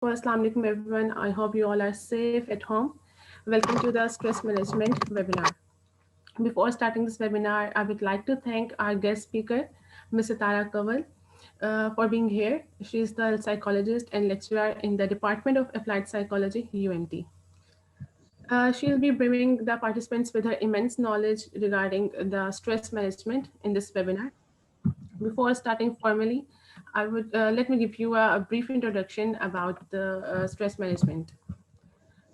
Well, Assalamu alaikum everyone. I hope you all are safe at home. Welcome to the Stress Management webinar. Before starting this webinar, I would like to thank our guest speaker, Ms. Tara Kawal, for being here. She is the psychologist and lecturer in the Department of Applied Psychology, UMT. She'll be brimming the participants with her immense knowledge regarding the stress management in this webinar. Before starting formally, I would let me give you a brief introduction about the stress management.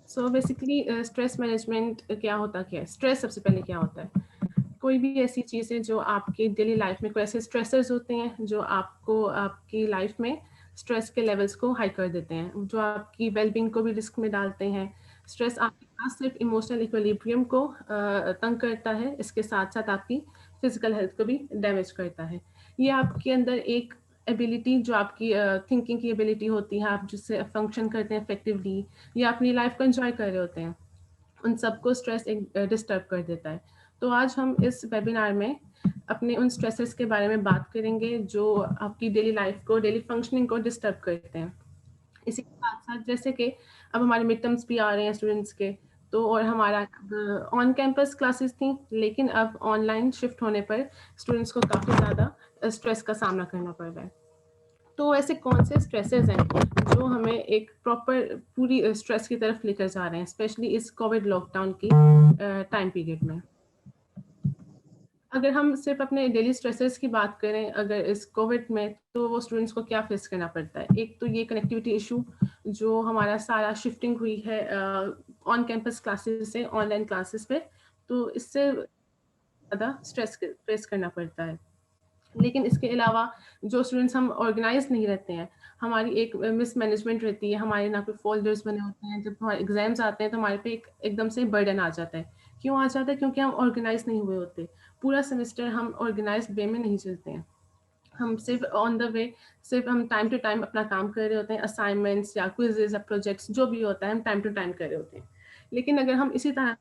So basically stress management क्या होता क्या है? Stress सबसे पहले क्या होता है? कोई भी ऐसी चीज़ है जो आपके डेली लाइफ में कोई ऐसे स्ट्रेसर्स होते हैं जो आपको आपकी लाइफ में स्ट्रेस के लेवल्स को हाई कर देते हैं, जो आपकी वेलबींग को भी रिस्क में डालते हैं। स्ट्रेस आपके पास सिर्फ इमोशनल इक्विलिब्रियम को तंग करता है, इसके साथ साथ आपकी फिजिकल हेल्थ को भी डैमेज करता है। ये आपके अंदर एक एबिलिटी जो आपकी थिंकिंग की एबिलिटी होती है, आप जिससे फंक्शन करते हैं इफेक्टिवली या अपनी लाइफ को एंजॉय कर रहे होते हैं, उन सबको स्ट्रेस एक डिस्टर्ब कर देता है। तो आज हम इस वेबिनार में अपने उन स्ट्रेसेस के बारे में बात करेंगे जो आपकी डेली लाइफ को, डेली फंक्शनिंग को डिस्टर्ब करते हैं। इसी के साथ साथ जैसे कि अब हमारे मिड टर्म्स भी आ रहे हैं स्टूडेंट्स के, तो और हमारा ऑन कैंपस क्लासेस थी, लेकिन अब ऑनलाइन शिफ्ट होने पर स्टूडेंट्स को काफ़ी ज़्यादा स्ट्रेस का सामना करना पड़ रहा है। तो ऐसे कौन से स्ट्रेसेस हैं जो हमें एक प्रॉपर पूरी स्ट्रेस की तरफ लेकर जा रहे हैं, स्पेशली इस कोविड लॉकडाउन की टाइम पीरियड में। अगर हम सिर्फ अपने डेली स्ट्रेसेस की बात करें अगर इस कोविड में, तो वो स्टूडेंट्स को क्या फेस करना पड़ता है? एक तो ये कनेक्टिविटी इशू, जो हमारा सारा शिफ्टिंग हुई है ऑन कैंपस क्लासेस से ऑनलाइन क्लासेस पे, तो इससे ज़्यादा स्ट्रेस फेस करना पड़ता है। लेकिन इसके अलावा जो स्टूडेंट्स हम ऑर्गेनाइज नहीं रहते हैं, हमारी एक मिसमैनेजमेंट रहती है, हमारे ना कोई फोल्डर्स बने होते हैं, जब हमारे एग्जाम्स आते हैं तो हमारे पे एक एकदम से बर्डन आ जाता है। क्यों आ जाता है? क्योंकि हम ऑर्गेनाइज नहीं हुए होते। पूरा सेमेस्टर हम ऑर्गेनाइज वे में नहीं चलते हैं, हम सिर्फ ऑन द वे, सिर्फ हम टाइम टू टाइम अपना काम कर रहे होते हैं, असाइनमेंट्स या क्विजेज या प्रोजेक्ट्स जो भी होता है हम टाइम टू टाइम कर रहे होते हैं। लेकिन अगर हम इसी तरह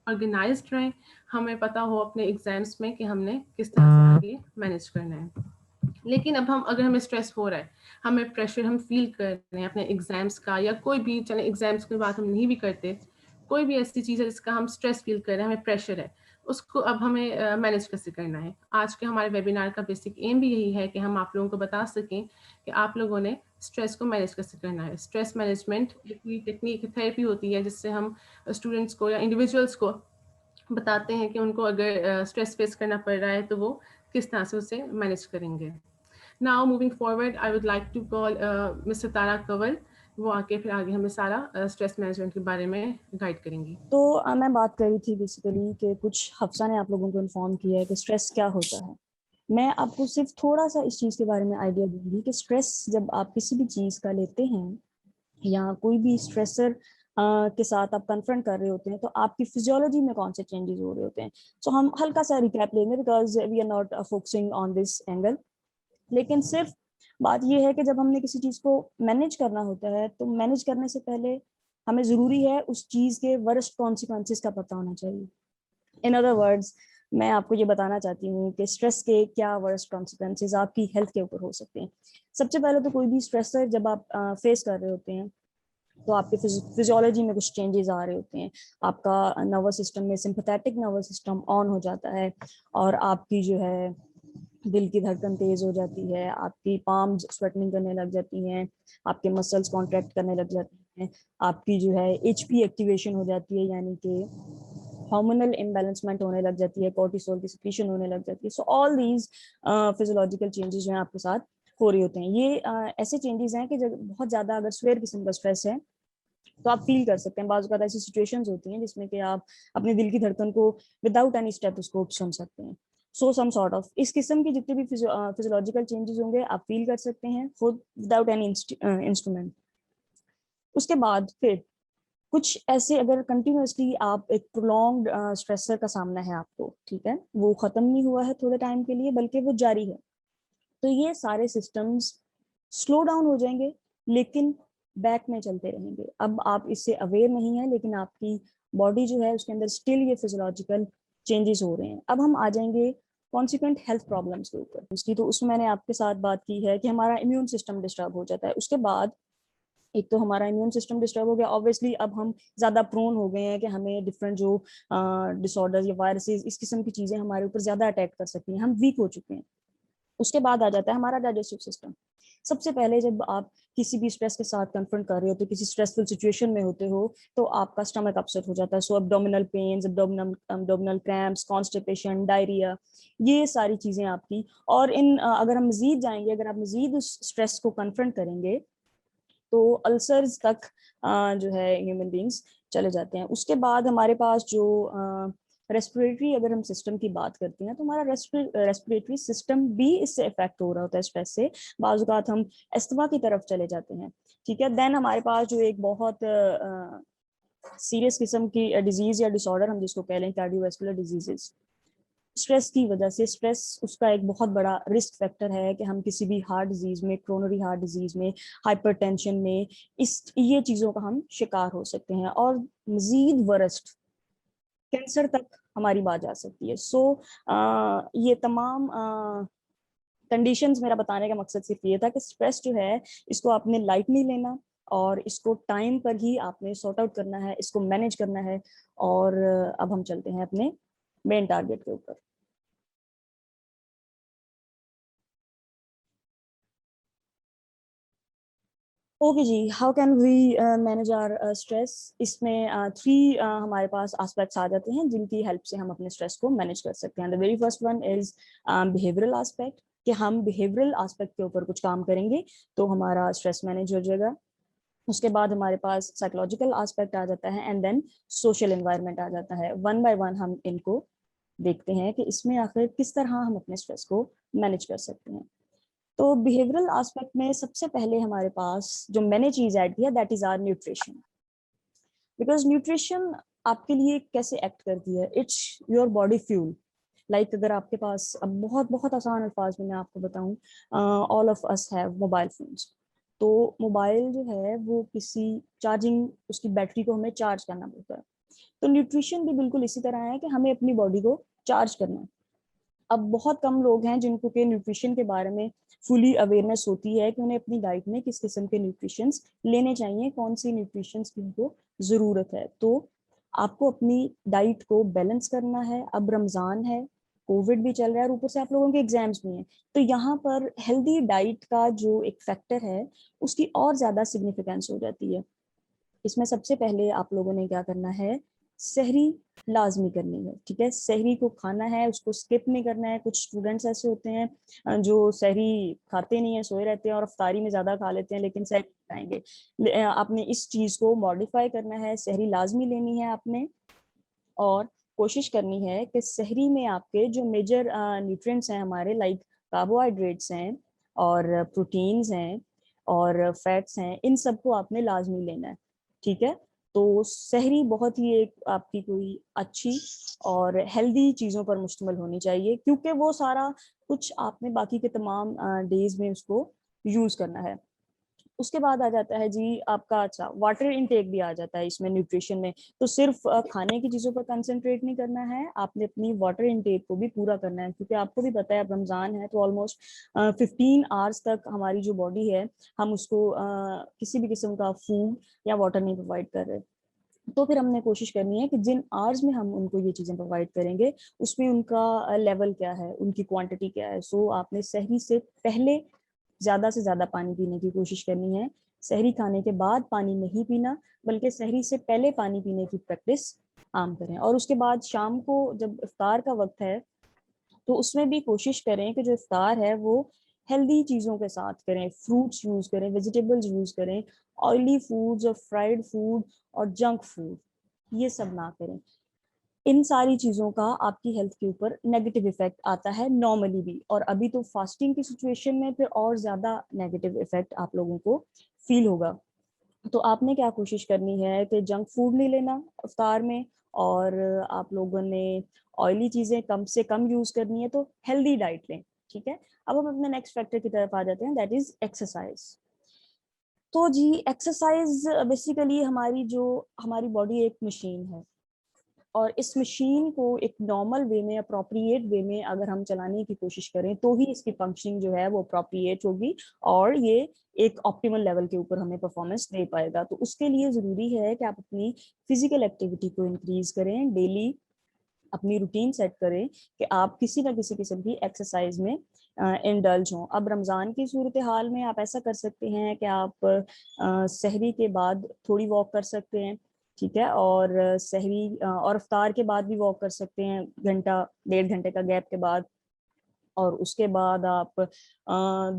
ऑर्गेनाइज्ड रहें, हमें पता हो अपने एग्जाम्स में कि हमने किस तरह से आगे मैनेज करना है। लेकिन अब हम अगर हमें स्ट्रेस हो रहा है, हमें प्रेशर हम फील कर रहे हैं अपने एग्जाम्स का, या कोई भी, चले एग्जाम्स की बात हम नहीं भी करते, कोई भी ऐसी चीज़ है जिसका हम स्ट्रेस फील कर रहे हैं, हमें प्रेशर है, उसको अब हमें मैनेज कैसे करना है। आज के हमारे वेबिनार का बेसिक एम भी यही है कि हम आप लोगों को बता सकें कि आप लोगों ने स्ट्रेस को मैनेज कैसे करना है। स्ट्रेस मैनेजमेंट एक टेक्निक, थेरेपी होती है जिससे हम स्टूडेंट्स को या इंडिविजुअल्स को बताते हैं कि उनको अगर स्ट्रेस फेस करना पड़ रहा है तो वो किस तरह से उसे मैनेज करेंगे। Now moving forward, I would like to call mister Tara Kanwal. वो आके फिर आगे हमें सारा स्ट्रेस मैनेजमेंट के बारे में गाइड करेंगी। तो मैं बात कर रही थी बेसिकली कि कुछ हफ्सा ने आप लोगों को इन्फॉर्म किया है कि स्ट्रेस क्या होता है। मैं आपको सिर्फ थोड़ा सा इस चीज़ के बारे में आइडिया दूंगी कि स्ट्रेस जब आप किसी भी चीज़ का लेते हैं या कोई भी स्ट्रेसर के साथ आप कन्फ्रंट कर रहे होते हैं, तो आपकी फिजियोलॉजी में कौन से चेंजेस हो रहे होते हैं। सो हम हल्का सा रिकैप लेंगे because we are not focusing on this angle. लेकिन सिर्फ बात यह है कि जब हमने किसी चीज़ को मैनेज करना होता है, तो मैनेज करने से पहले हमें ज़रूरी है उस चीज़ के वर्स्ट कॉन्सिक्वेंसेस का पता होना चाहिए। इन अदर वर्ड्स, मैं आपको ये बताना चाहती हूँ कि स्ट्रेस के क्या वर्स्ट कॉन्सिक्वेंसेस आपकी हेल्थ के ऊपर हो सकते हैं। सबसे पहले तो कोई भी स्ट्रेसर जब आप फेस कर रहे होते हैं, तो आपके फिजियोलॉजी में कुछ चेंजेस आ रहे होते हैं। आपका नर्वस सिस्टम में सिंपैथेटिक नर्वस सिस्टम ऑन हो जाता है और आपकी जो है दिल की धड़कन तेज हो जाती है, आपकी पाम्स स्वेटिंग करने लग जाती हैं, आपके मसल्स कॉन्ट्रैक्ट करने लग जाते हैं, आपकी जो है एचपी एक्टिवेशन हो जाती है, यानी कि हार्मोनल इम्बैलेंसमेंट होने लग जाती है, कोर्टिसोल की सिक्रीशन होने लग जाती है। So all these physiological changes जो हैं आपके साथ हो रहे होते हैं। ये ऐसे चेंजेस हैं कि जब बहुत ज़्यादा अगर स्वेयर किस्म का स्ट्रेस है तो आप फील कर सकते हैं। बाज़ वक़्त ऐसी सिचुएशंस होती हैं जिसमें कि आप अपने दिल की धड़कन को विदाउट एनी स्टेथोस्कोप सुन सकते हैं। सो सम सॉर्ट ऑफ इस किस्म की जितने भी फिजियोलॉजिकल चेंजेस होंगे आप फील कर सकते हैं खुद विदाउट एनी इंस्ट्रूमेंट। उसके बाद फिर कुछ ऐसे, अगर कंटिन्यूअसली आप एक प्रोलॉन्ग्ड स्ट्रेसर का सामना है आपको, ठीक है, वो खत्म नहीं हुआ है थोड़े टाइम के लिए बल्कि वो जारी है, तो ये सारे सिस्टम्स स्लो डाउन हो जाएंगे लेकिन बैक में चलते रहेंगे। अब आप इससे अवेयर नहीं है लेकिन आपकी बॉडी जो है उसके अंदर स्टिल ये फिजियोलॉजिकल चेंजेस हो रहे हैं। अब हम आ जाएंगे कॉन्सिक्वेंट हेल्थ प्रॉब्लम्स के ऊपर। उसकी तो उसमें मैंने आपके साथ बात की है कि हमारा इम्यून सिस्टम डिस्टर्ब हो जाता है। उसके बाद एक तो हमारा इम्यून सिस्टम डिस्टर्ब हो गया, ऑब्वियसली अब हम ज्यादा प्रोन हो गए हैं कि हमें डिफरेंट जो डिसऑर्डर्स या वायरसेस इस किस्म की चीजें हमारे ऊपर ज्यादा अटैक कर सकती हैं, हम वीक हो चुके हैं। उसके बाद आ जाता है हमारा डाइजेस्टिव सिस्टम। सबसे पहले जब आप किसी भी स्ट्रेस के साथ कन्फ्रंट कर रहे हो, तो किसी स्ट्रेसफुल सिचुएशन में होते हो, तो आपका स्टमक अपसेट हो जाता है। So abdominal pains, abdominal cramps, constipation, diarrhoea, ये सारी चीजें आपकी। और अगर हम मजीद जाएंगे, अगर आप मजीद उस स्ट्रेस को कन्फ्रंट करेंगे, तो अल्सर्स तक जो है ह्यूमन बींग्स चले जाते हैं। उसके बाद हमारे पास जो रेस्पिरेटरी, अगर हम सिस्टम की बात करते हैं, तो हमारा रेस्पिरेटरी सिस्टम भी इससे इफेक्ट हो रहा होता है स्ट्रेस से। बाज़ औक़ात हम अस्थमा की तरफ चले जाते हैं, ठीक है। देन हमारे पास जो एक बहुत सीरियस किस्म की डिजीज या डिसऑर्डर हम जिसको कह लें, कार्डियोवैस्कुलर डिजीजेस, स्ट्रेस की वजह से। स्ट्रेस उसका एक बहुत बड़ा रिस्क फैक्टर है कि हम किसी भी हार्ट डिजीज में, क्रोनरी हार्ट डिजीज में, हाइपरटेंशन में, ये चीज़ों का हम शिकार हो सकते हैं। और मजीद वरस्ट कैंसर तक हमारी बात जा सकती है। सो ये तमाम कंडीशंस, मेरा बताने का मकसद सिर्फ ये था कि स्ट्रेस जो है, इसको आपने लाइट नहीं लेना, और इसको टाइम पर ही आपने सॉर्ट आउट करना है, इसको मैनेज करना है। और अब हम चलते हैं अपने मेन टारगेट के ऊपर। ओके जी, how can we manage our stress. इसमें थ्री हमारे पास एस्पेक्ट्स आ जाते हैं जिनकी हेल्प से हम अपने स्ट्रेस को मैनेज कर सकते हैं। The very first one is behavioural aspect, कि हम बिहेवियरल एस्पेक्ट के ऊपर कुछ काम करेंगे तो हमारा स्ट्रेस मैनेज हो जाएगा। उसके बाद हमारे पास साइकोलॉजिकल एस्पेक्ट आ जाता है, एंड देन सोशल एनवायरनमेंट आ जाता है। वन बाय वन हम इनको देखते हैं कि इसमें आखिर किस तरह हम अपने स्ट्रेस को मैनेज कर सकते हैं। तो बिहेवियरल एस्पेक्ट में सबसे पहले हमारे पास जो मैंने चीज ऐड किया, that is our nutrition. Because nutrition आपके लिए कैसे एक्ट करती है, it's your body fuel. Like अगर आपके पास, अब बहुत बहुत आसान अल्फाज में मैं आपको बताऊं, all of us have mobile phones. तो मोबाइल जो है वो किसी चार्जिंग, उसकी बैटरी को हमें चार्ज करना पड़ता है। तो न्यूट्रिशन भी बिल्कुल इसी तरह है कि हमें अपनी बॉडी को चार्ज करना है। अब बहुत कम लोग हैं जिनको के न्यूट्रिशन के बारे में फुली अवेयरनेस होती है कि उन्हें अपनी डाइट में किस किस्म के न्यूट्रिशंस लेने चाहिए, कौन सी न्यूट्रिशंस की उनको ज़रूरत है। तो आपको अपनी डाइट को बैलेंस करना है। अब रमज़ान है, कोविड भी चल रहा है, और ऊपर से आप लोगों के एग्जाम्स भी हैं। तो यहाँ पर हेल्दी डाइट का जो एक फैक्टर है, उसकी और ज़्यादा सिग्निफिकेंस हो जाती है। इसमें सबसे पहले आप लोगों ने क्या करना है, सहरी लाजमी करनी है, ठीक है। सहरी को खाना है, उसको स्किप नहीं करना है। कुछ स्टूडेंट्स ऐसे होते हैं जो सहरी खाते नहीं है, सोए रहते हैं, और अफ्तारी में ज्यादा खा लेते हैं लेकिन सहरी खाएंगे। आपने इस चीज को मॉडिफाई करना है, सहरी लाजमी लेनी है आपने। और कोशिश करनी है कि सहरी में आपके जो मेजर न्यूट्रिएंट्स हैं हमारे, लाइक कार्बोहाइड्रेट्स हैं, और प्रोटीन्स हैं, और फैट्स हैं, इन सबको आपने लाजमी लेना है, ठीक है। तो सहरी बहुत ही एक आपकी कोई अच्छी और हेल्दी चीज़ों पर मुश्तमिल होनी चाहिए, क्योंकि वो सारा कुछ आपने बाकी के तमाम डेज में उसको यूज़ करना है। उसके बाद आ जाता है जी आपका, अच्छा, वाटर इनटेक भी आ जाता है इसमें न्यूट्रिशन में। तो सिर्फ खाने की चीज़ों पर कंसंट्रेट नहीं करना है, आपने अपनी वाटर इनटेक को भी पूरा करना है, क्योंकि आपको भी पता है अब रमज़ान है, तो ऑलमोस्ट 15 आवर्स तक हमारी जो बॉडी है, हम उसको किसी भी किस्म का फूड या वाटर नहीं प्रोवाइड कर रहे। तो फिर हमने कोशिश करनी है कि जिन आवर्स में हम उनको ये चीज़ें प्रोवाइड करेंगे, उसमें उनका लेवल क्या है, उनकी क्वांटिटी क्या है। सो आपने सहरी से पहले ज़्यादा से ज़्यादा पानी पीने की कोशिश करनी है। सहरी खाने के बाद पानी नहीं पीना, बल्कि सहरी से पहले पानी पीने की प्रैक्टिस आम करें। और उसके बाद शाम को जब इफ्तार का वक्त है, तो उसमें भी कोशिश करें कि जो इफ्तार है वो हेल्दी चीज़ों के साथ करें, फ्रूट्स यूज़ करें, वेजिटेबल्स यूज़ करें। ऑयली फूड्स और फ्राइड फूड और जंक फूड ये सब ना करें। इन सारी चीज़ों का आपकी हेल्थ के ऊपर नेगेटिव इफेक्ट आता है नॉर्मली भी, और अभी तो फास्टिंग की सिचुएशन में फिर और ज़्यादा नेगेटिव इफेक्ट आप लोगों को फील होगा। तो आपने क्या कोशिश करनी है कि जंक फूड नहीं लेना इफ्तार में, और आप लोगों ने ऑयली चीज़ें कम से कम यूज़ करनी है, तो हेल्दी डाइट लें, ठीक है। अब हम अपने नेक्स्ट फैक्टर की तरफ आ जाते हैं, दैट इज एक्सरसाइज। तो जी एक्सरसाइज बेसिकली हमारी बॉडी एक मशीन है। और इस मशीन को एक नॉर्मल वे में, अप्रोप्रिएट वे में अगर हम चलाने की कोशिश करें तो ही इसकी फंक्शनिंग जो है वो अप्रोप्रिएट होगी और ये एक ऑप्टिमल लेवल के ऊपर हमें परफॉर्मेंस दे पाएगा। तो उसके लिए जरूरी है कि आप अपनी फिजिकल एक्टिविटी को इंक्रीज करें, डेली अपनी रूटीन सेट करें कि आप किसी ना किसी किस्म की एक्सरसाइज में इंडल्ज हों। अब रमज़ान की सूरत हाल में आप ऐसा कर सकते हैं कि आप सहरी के बाद थोड़ी वॉक कर सकते हैं, ठीक है, और सहरी और इफ्तार के बाद भी वॉक कर सकते हैं, घंटा 1.5 घंटे का गैप के बाद। और उसके बाद आप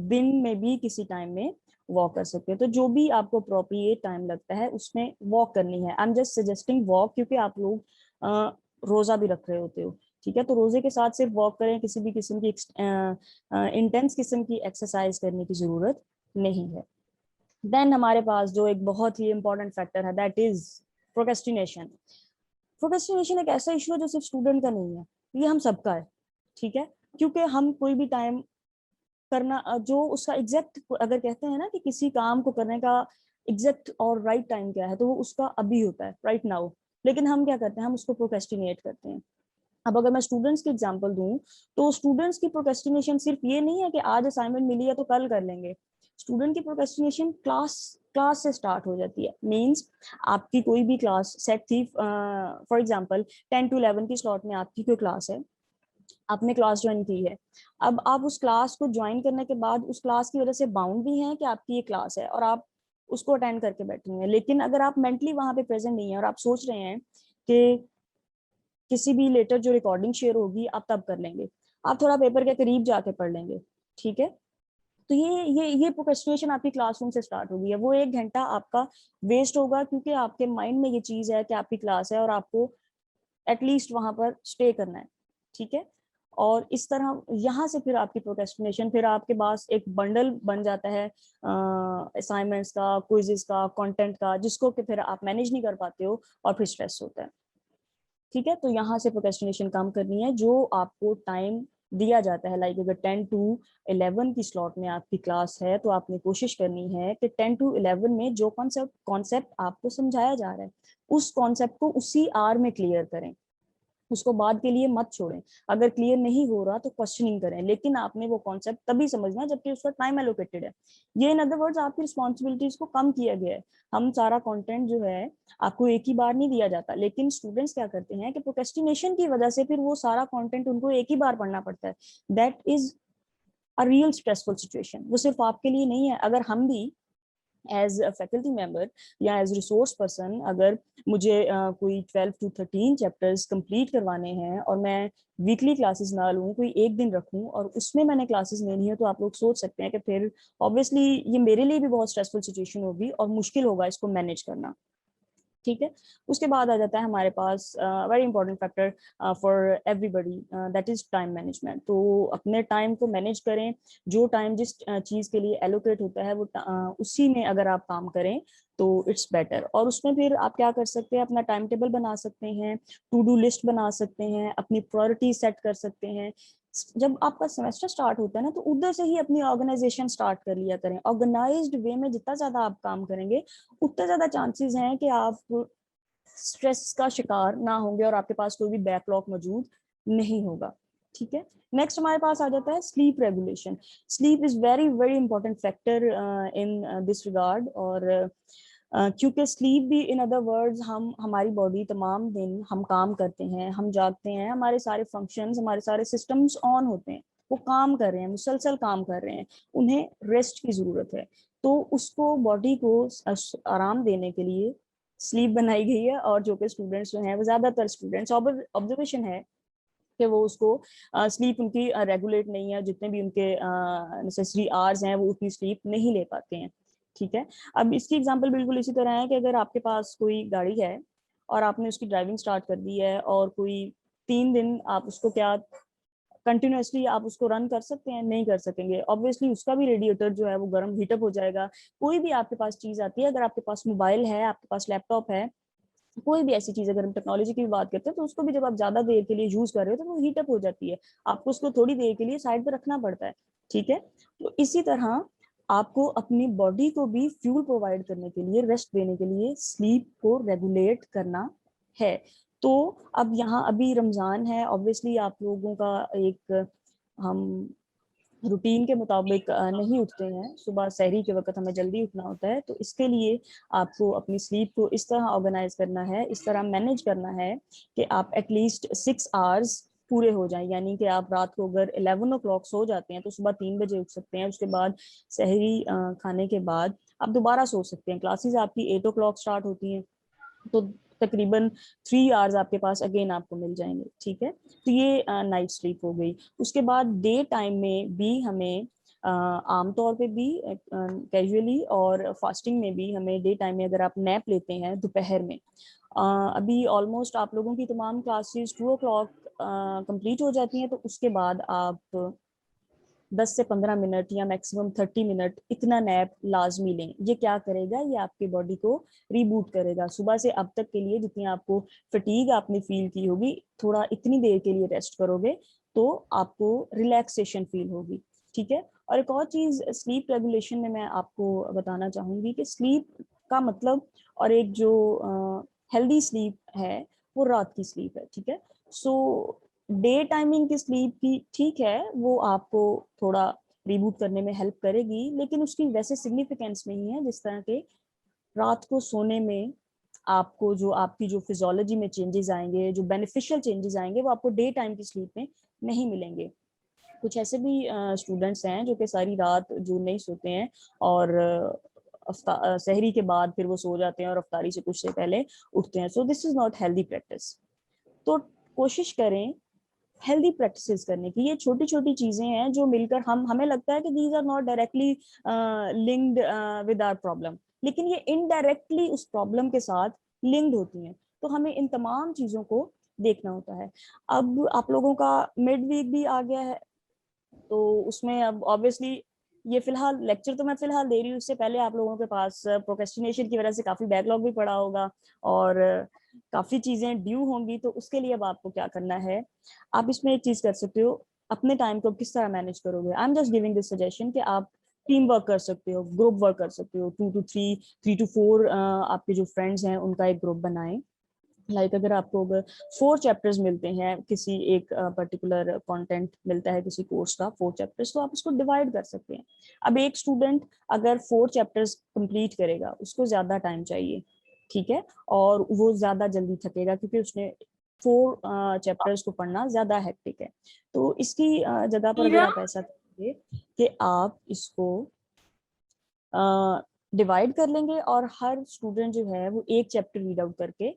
दिन में भी किसी टाइम में वॉक कर सकते हैं। तो जो भी आपको अप्रोप्रिएट टाइम लगता है उसमें वॉक करनी है। I am just suggesting walk, क्योंकि आप लोग रोजा भी रख रहे होते हो, ठीक है, तो रोजे के साथ सिर्फ वॉक करें, किसी भी किस्म की इंटेंस किस्म की एक्सरसाइज करने की जरूरत नहीं है। देन हमारे पास जो एक बहुत ही इंपॉर्टेंट फैक्टर है, दैट इज प्रोक्रेस्टिनेशन। प्रोक्रेस्टिनेशन एक ऐसा इशू है जो सिर्फ स्टूडेंट का नहीं है, ये हम सबका है, ठीक है, क्योंकि हम कोई भी टाइम करना जो उसका एग्जैक्ट, अगर कहते हैं ना कि किसी काम को करने का एग्जैक्ट और राइट टाइम क्या है, तो वो उसका अभी होता है, राइट नाउ। लेकिन हम क्या करते हैं, हम उसको प्रोक्रेस्टिनेट करते हैं। अब अगर मैं स्टूडेंट्स की एग्जांपल दूं, तो स्टूडेंट्स की प्रोक्रेस्टिनेशन सिर्फ ये नहीं है कि आज असाइनमेंट मिली है तो कल कर लेंगे। स्टूडेंट की प्रोक्रेस्टिनेशन क्लास क्लास से स्टार्ट हो जाती है। मींस आपकी कोई भी क्लास सेट थी, फॉर एग्जांपल 10 to 11 की स्लॉट में आपकी कोई क्लास है, आपने क्लास ज्वाइन की है। अब आप उस क्लास को ज्वाइन करने के बाद उस क्लास की वजह से बाउंड भी हैं कि आपकी ये क्लास है और आप उसको अटेंड करके बैठे हुए हैं। लेकिन अगर आप मेंटली वहां पे प्रेजेंट नहीं है और आप सोच रहे हैं कि किसी भी लेटर जो रिकॉर्डिंग शेयर होगी आप तब कर लेंगे, आप थोड़ा पेपर के करीब जाके पढ़ लेंगे, ठीक है, तो ये प्रोक्रेस्टिनेशन आपकी क्लासरूम से स्टार्ट होगी है। वो 1 घंटा आपका वेस्ट होगा, क्योंकि आपके माइंड में ये चीज है कि आपकी क्लास है और आपको एटलीस्ट वहां पर स्टे करना है, ठीक है। और इस तरह यहाँ से फिर आपकी प्रोक्रेस्टिनेशन, फिर आपके पास एक बंडल बन जाता है असाइनमेंट्स का, क्विजेस का, कंटेंट का, जिसको कि फिर आप मैनेज नहीं कर पाते हो और फिर स्ट्रेस होता है, ठीक है। तो यहाँ से प्रोक्रेस्टिनेशन कम करनी है। जो आपको टाइम दिया जाता है, लाइक अगर 10 to 11 की स्लॉट में आपकी क्लास है, तो आपने कोशिश करनी है कि 10 to 11 में जो कॉन्सेप्ट आपको समझाया जा रहा है उस कॉन्सेप्ट को उसी आवर में क्लियर करें, उसको बाद के लिए मत छोड़ें। अगर क्लियर नहीं हो रहा तो क्वेश्चनिंग करें, लेकिन आपने वो कॉन्सेप्ट तभी समझना है जबकि उसका टाइम एलोकेटेड है। ये इन अदर वर्ड्स आपकी रिस्पॉन्सिबिलिटीज को कम किया गया है। हम सारा कंटेंट जो है आपको एक ही बार नहीं दिया जाता, लेकिन स्टूडेंट्स क्या करते हैं कि प्रोक्रेस्टिनेशन की वजह से फिर वो सारा कंटेंट उनको एक ही बार पढ़ना पड़ता है। That is a real stressful situation. वो सिर्फ आपके लिए नहीं है। अगर हम भी एज अ फैकल्टी मेंबर या एज रिसोर्स पर्सन, अगर मुझे कोई 12 to 13 चैप्टर्स कंप्लीट करवाने हैं और मैं वीकली क्लासेस ना लूँ, कोई एक दिन रखूँ और उसमें मैंने क्लासेस लेनी है, तो आप लोग सोच सकते हैं कि फिर ऑब्वियसली ये मेरे लिए भी बहुत स्ट्रेसफुल सिचुएशन होगी और मुश्किल होगा इसको मैनेज करना, ठीक है। उसके बाद आ जाता है हमारे पास very important factor for everybody, that is time management. तो अपने टाइम को मैनेज करें। जो टाइम जिस चीज के लिए एलोकेट होता है वो उसी में अगर आप काम करें तो इट्स बेटर। और उसमें फिर आप क्या कर सकते हैं, अपना टाइम टेबल बना सकते हैं, टू डू लिस्ट बना सकते हैं, अपनी प्रायोरिटी सेट कर सकते हैं। जब आपका सेमेस्टर स्टार्ट होता है ना, तो उधर से ही अपनी ऑर्गेनाइजेशन स्टार्ट कर लिया करें। ऑर्गेनाइज्ड वे में जितना ज्यादा आप काम करेंगे उतने ज्यादा चांसेस हैं कि आप स्ट्रेस का शिकार ना होंगे और आपके पास कोई भी बैकलॉग मौजूद नहीं होगा, ठीक है। नेक्स्ट हमारे पास आ जाता है sleep regulation. Sleep is very very important factor in this regard. और क्योंकि स्लीप भी, इन अदर वर्ड्स, हम हमारी बॉडी तमाम दिन हम काम करते हैं, हम जागते हैं, हमारे सारे फंक्शंस, हमारे सारे सिस्टम्स ऑन होते हैं, वो काम कर रहे हैं, मुसलसल काम कर रहे हैं, उन्हें रेस्ट की जरूरत है। तो उसको, बॉडी को आराम देने के लिए स्लीप बनाई गई है। और जो कि स्टूडेंट्स जो हैं, वो ज्यादातर स्टूडेंट्स, ऑब्जर्वेशन है कि वो उसको स्लीप उनकी रेगुलेट नहीं है, जितने भी उनके नेसेसरी आवर्स हैं वो उतनी स्लीप नहीं ले पाते हैं, ठीक है। अब इसकी एग्जांपल बिल्कुल इसी तरह है कि अगर आपके पास कोई गाड़ी है और आपने उसकी ड्राइविंग स्टार्ट कर दी है और कोई 3 दिन आप उसको क्या कंटिन्यूअसली आप उसको रन कर सकते हैं? नहीं कर सकेंगे। ऑब्वियसली उसका भी रेडिएटर जो है वो गर्म हीटअप हो जाएगा। कोई भी आपके पास चीज आती है, अगर आपके पास मोबाइल है, आपके पास लैपटॉप है, कोई भी ऐसी चीज, अगर हम टेक्नोलॉजी की भी बात करते हैं, तो उसको भी जब आप ज्यादा देर के लिए यूज कर रहे हो तो वो हीटअप हो जाती है, आपको उसको थोड़ी देर के लिए साइड पे रखना पड़ता है, ठीक है। तो इसी तरह आपको अपनी बॉडी को भी फ्यूल प्रोवाइड करने के लिए, रेस्ट देने के लिए स्लीप को रेगुलेट करना है। तो अब यहाँ अभी रमज़ान है, ऑब्वियसली आप लोगों का एक हम रूटीन के मुताबिक नहीं उठते हैं, सुबह सहरी के वक्त हमें जल्दी उठना होता है, तो इसके लिए आपको अपनी स्लीप को इस तरह ऑर्गेनाइज करना है, इस तरह मैनेज करना है कि आप एटलीस्ट 6 आवर्स पूरे हो जाएं। यानी कि आप रात को अगर 11 o'clock सो जाते हैं तो सुबह 3 बजे उठ सकते हैं, उसके बाद सहरी खाने के बाद आप दोबारा सो सकते हैं। क्लासेस आपकी 8 o'clock स्टार्ट होती हैं, तो तकरीबन 3 आवर्स आपके पास अगेन आपको मिल जाएंगे, ठीक है। तो ये नाइट स्लीप हो गई। उसके बाद डे टाइम में भी हमें आमतौर पे भी कैजुअली और फास्टिंग में भी हमें डे टाइम में अगर आप नैप लेते हैं दोपहर में, अभी ऑलमोस्ट आप लोगों की तमाम क्लासेस 2 o'clock कंप्लीट हो जाती हैं, तो उसके बाद आप 10 से 15 मिनट या मैक्सिमम 30 मिनट इतना नैप लाजमी लें। ये क्या करेगा, ये आपके बॉडी को रीबूट करेगा। सुबह से अब तक के लिए जितनी आपको फटीग आपने फील की होगी, थोड़ा इतनी देर के लिए रेस्ट करोगे तो आपको रिलैक्सेशन फील होगी, ठीक है। और एक और चीज स्लीप रेगुलेशन में मैं आपको बताना चाहूंगी कि स्लीप का मतलब और एक जो हेल्दी स्लीप है वो रात की स्लीप है, ठीक है। सो डे टाइमिंग की स्लीप की ठीक है, वो आपको थोड़ा रिबूट करने में हेल्प करेगी, लेकिन उसकी वैसे सिग्निफिकेंस नहीं है जिस तरह के रात को सोने में आपको जो आपकी जो फिजियोलॉजी में चेंजेस आएंगे, जो बेनिफिशियल चेंजेस आएंगे, वो आपको डे टाइम की स्लीप में नहीं मिलेंगे। कुछ ऐसे भी स्टूडेंट्स हैं जो कि सारी रात जो नहीं सोते हैं और सहरी के बाद फिर वो सो जाते हैं और अफ्तारी से कुछ से पहले उठते हैं। So this is not healthy practice. तो कोशिश करें हेल्दी प्रैक्टिसेस करने की। ये छोटी छोटी चीजें हैं जो मिलकर हमें लगता है कि these are not directly linked with our problem, लेकिन ये इनडायरेक्टली उस प्रॉब्लम के साथ लिंक्ड होती हैं। तो हमें इन तमाम चीजों को देखना होता है। अब आप लोगों का मिड वीक भी आ गया है, तो उसमें अब ऑब्वियसली ये फिलहाल लेक्चर तो मैं फिलहाल दे रही हूँ, उससे पहले आप लोगों के पास प्रोक्रेस्टिनेशन की वजह से काफी बैकलॉग भी पड़ा होगा और काफी चीजें ड्यू होंगी। तो उसके लिए अब आपको क्या करना है, आप इसमें एक चीज कर सकते हो, अपने टाइम को किस तरह मैनेज करोगे। I am just giving this suggestion कि आप टीम वर्क कर सकते हो, ग्रुप वर्क कर सकते हो, 2 to 3, 3 to 4 आपके जो फ्रेंड्स हैं उनका एक ग्रुप बनाएं। अगर आपको अगर 4 चैप्टर्स मिलते हैं, किसी एक पर्टिकुलर कंटेंट मिलता है किसी कोर्स का 4 चैप्टर्स, तो आप उसको डिवाइड कर सकते हैं। अब एक स्टूडेंट अगर 4 चैप्टर्स कंप्लीट करेगा, उसको ज्यादा टाइम चाहिए, ठीक है, और वो ज्यादा जल्दी थकेगा क्योंकि उसने 4 चैप्टर्स को पढ़ना ज्यादा हेक्टिक है। तो इसकी जगह पर अगर आप ऐसा करेंगे कि आप इसको डिवाइड कर लेंगे और हर स्टूडेंट जो है वो एक चैप्टर रीड आउट करके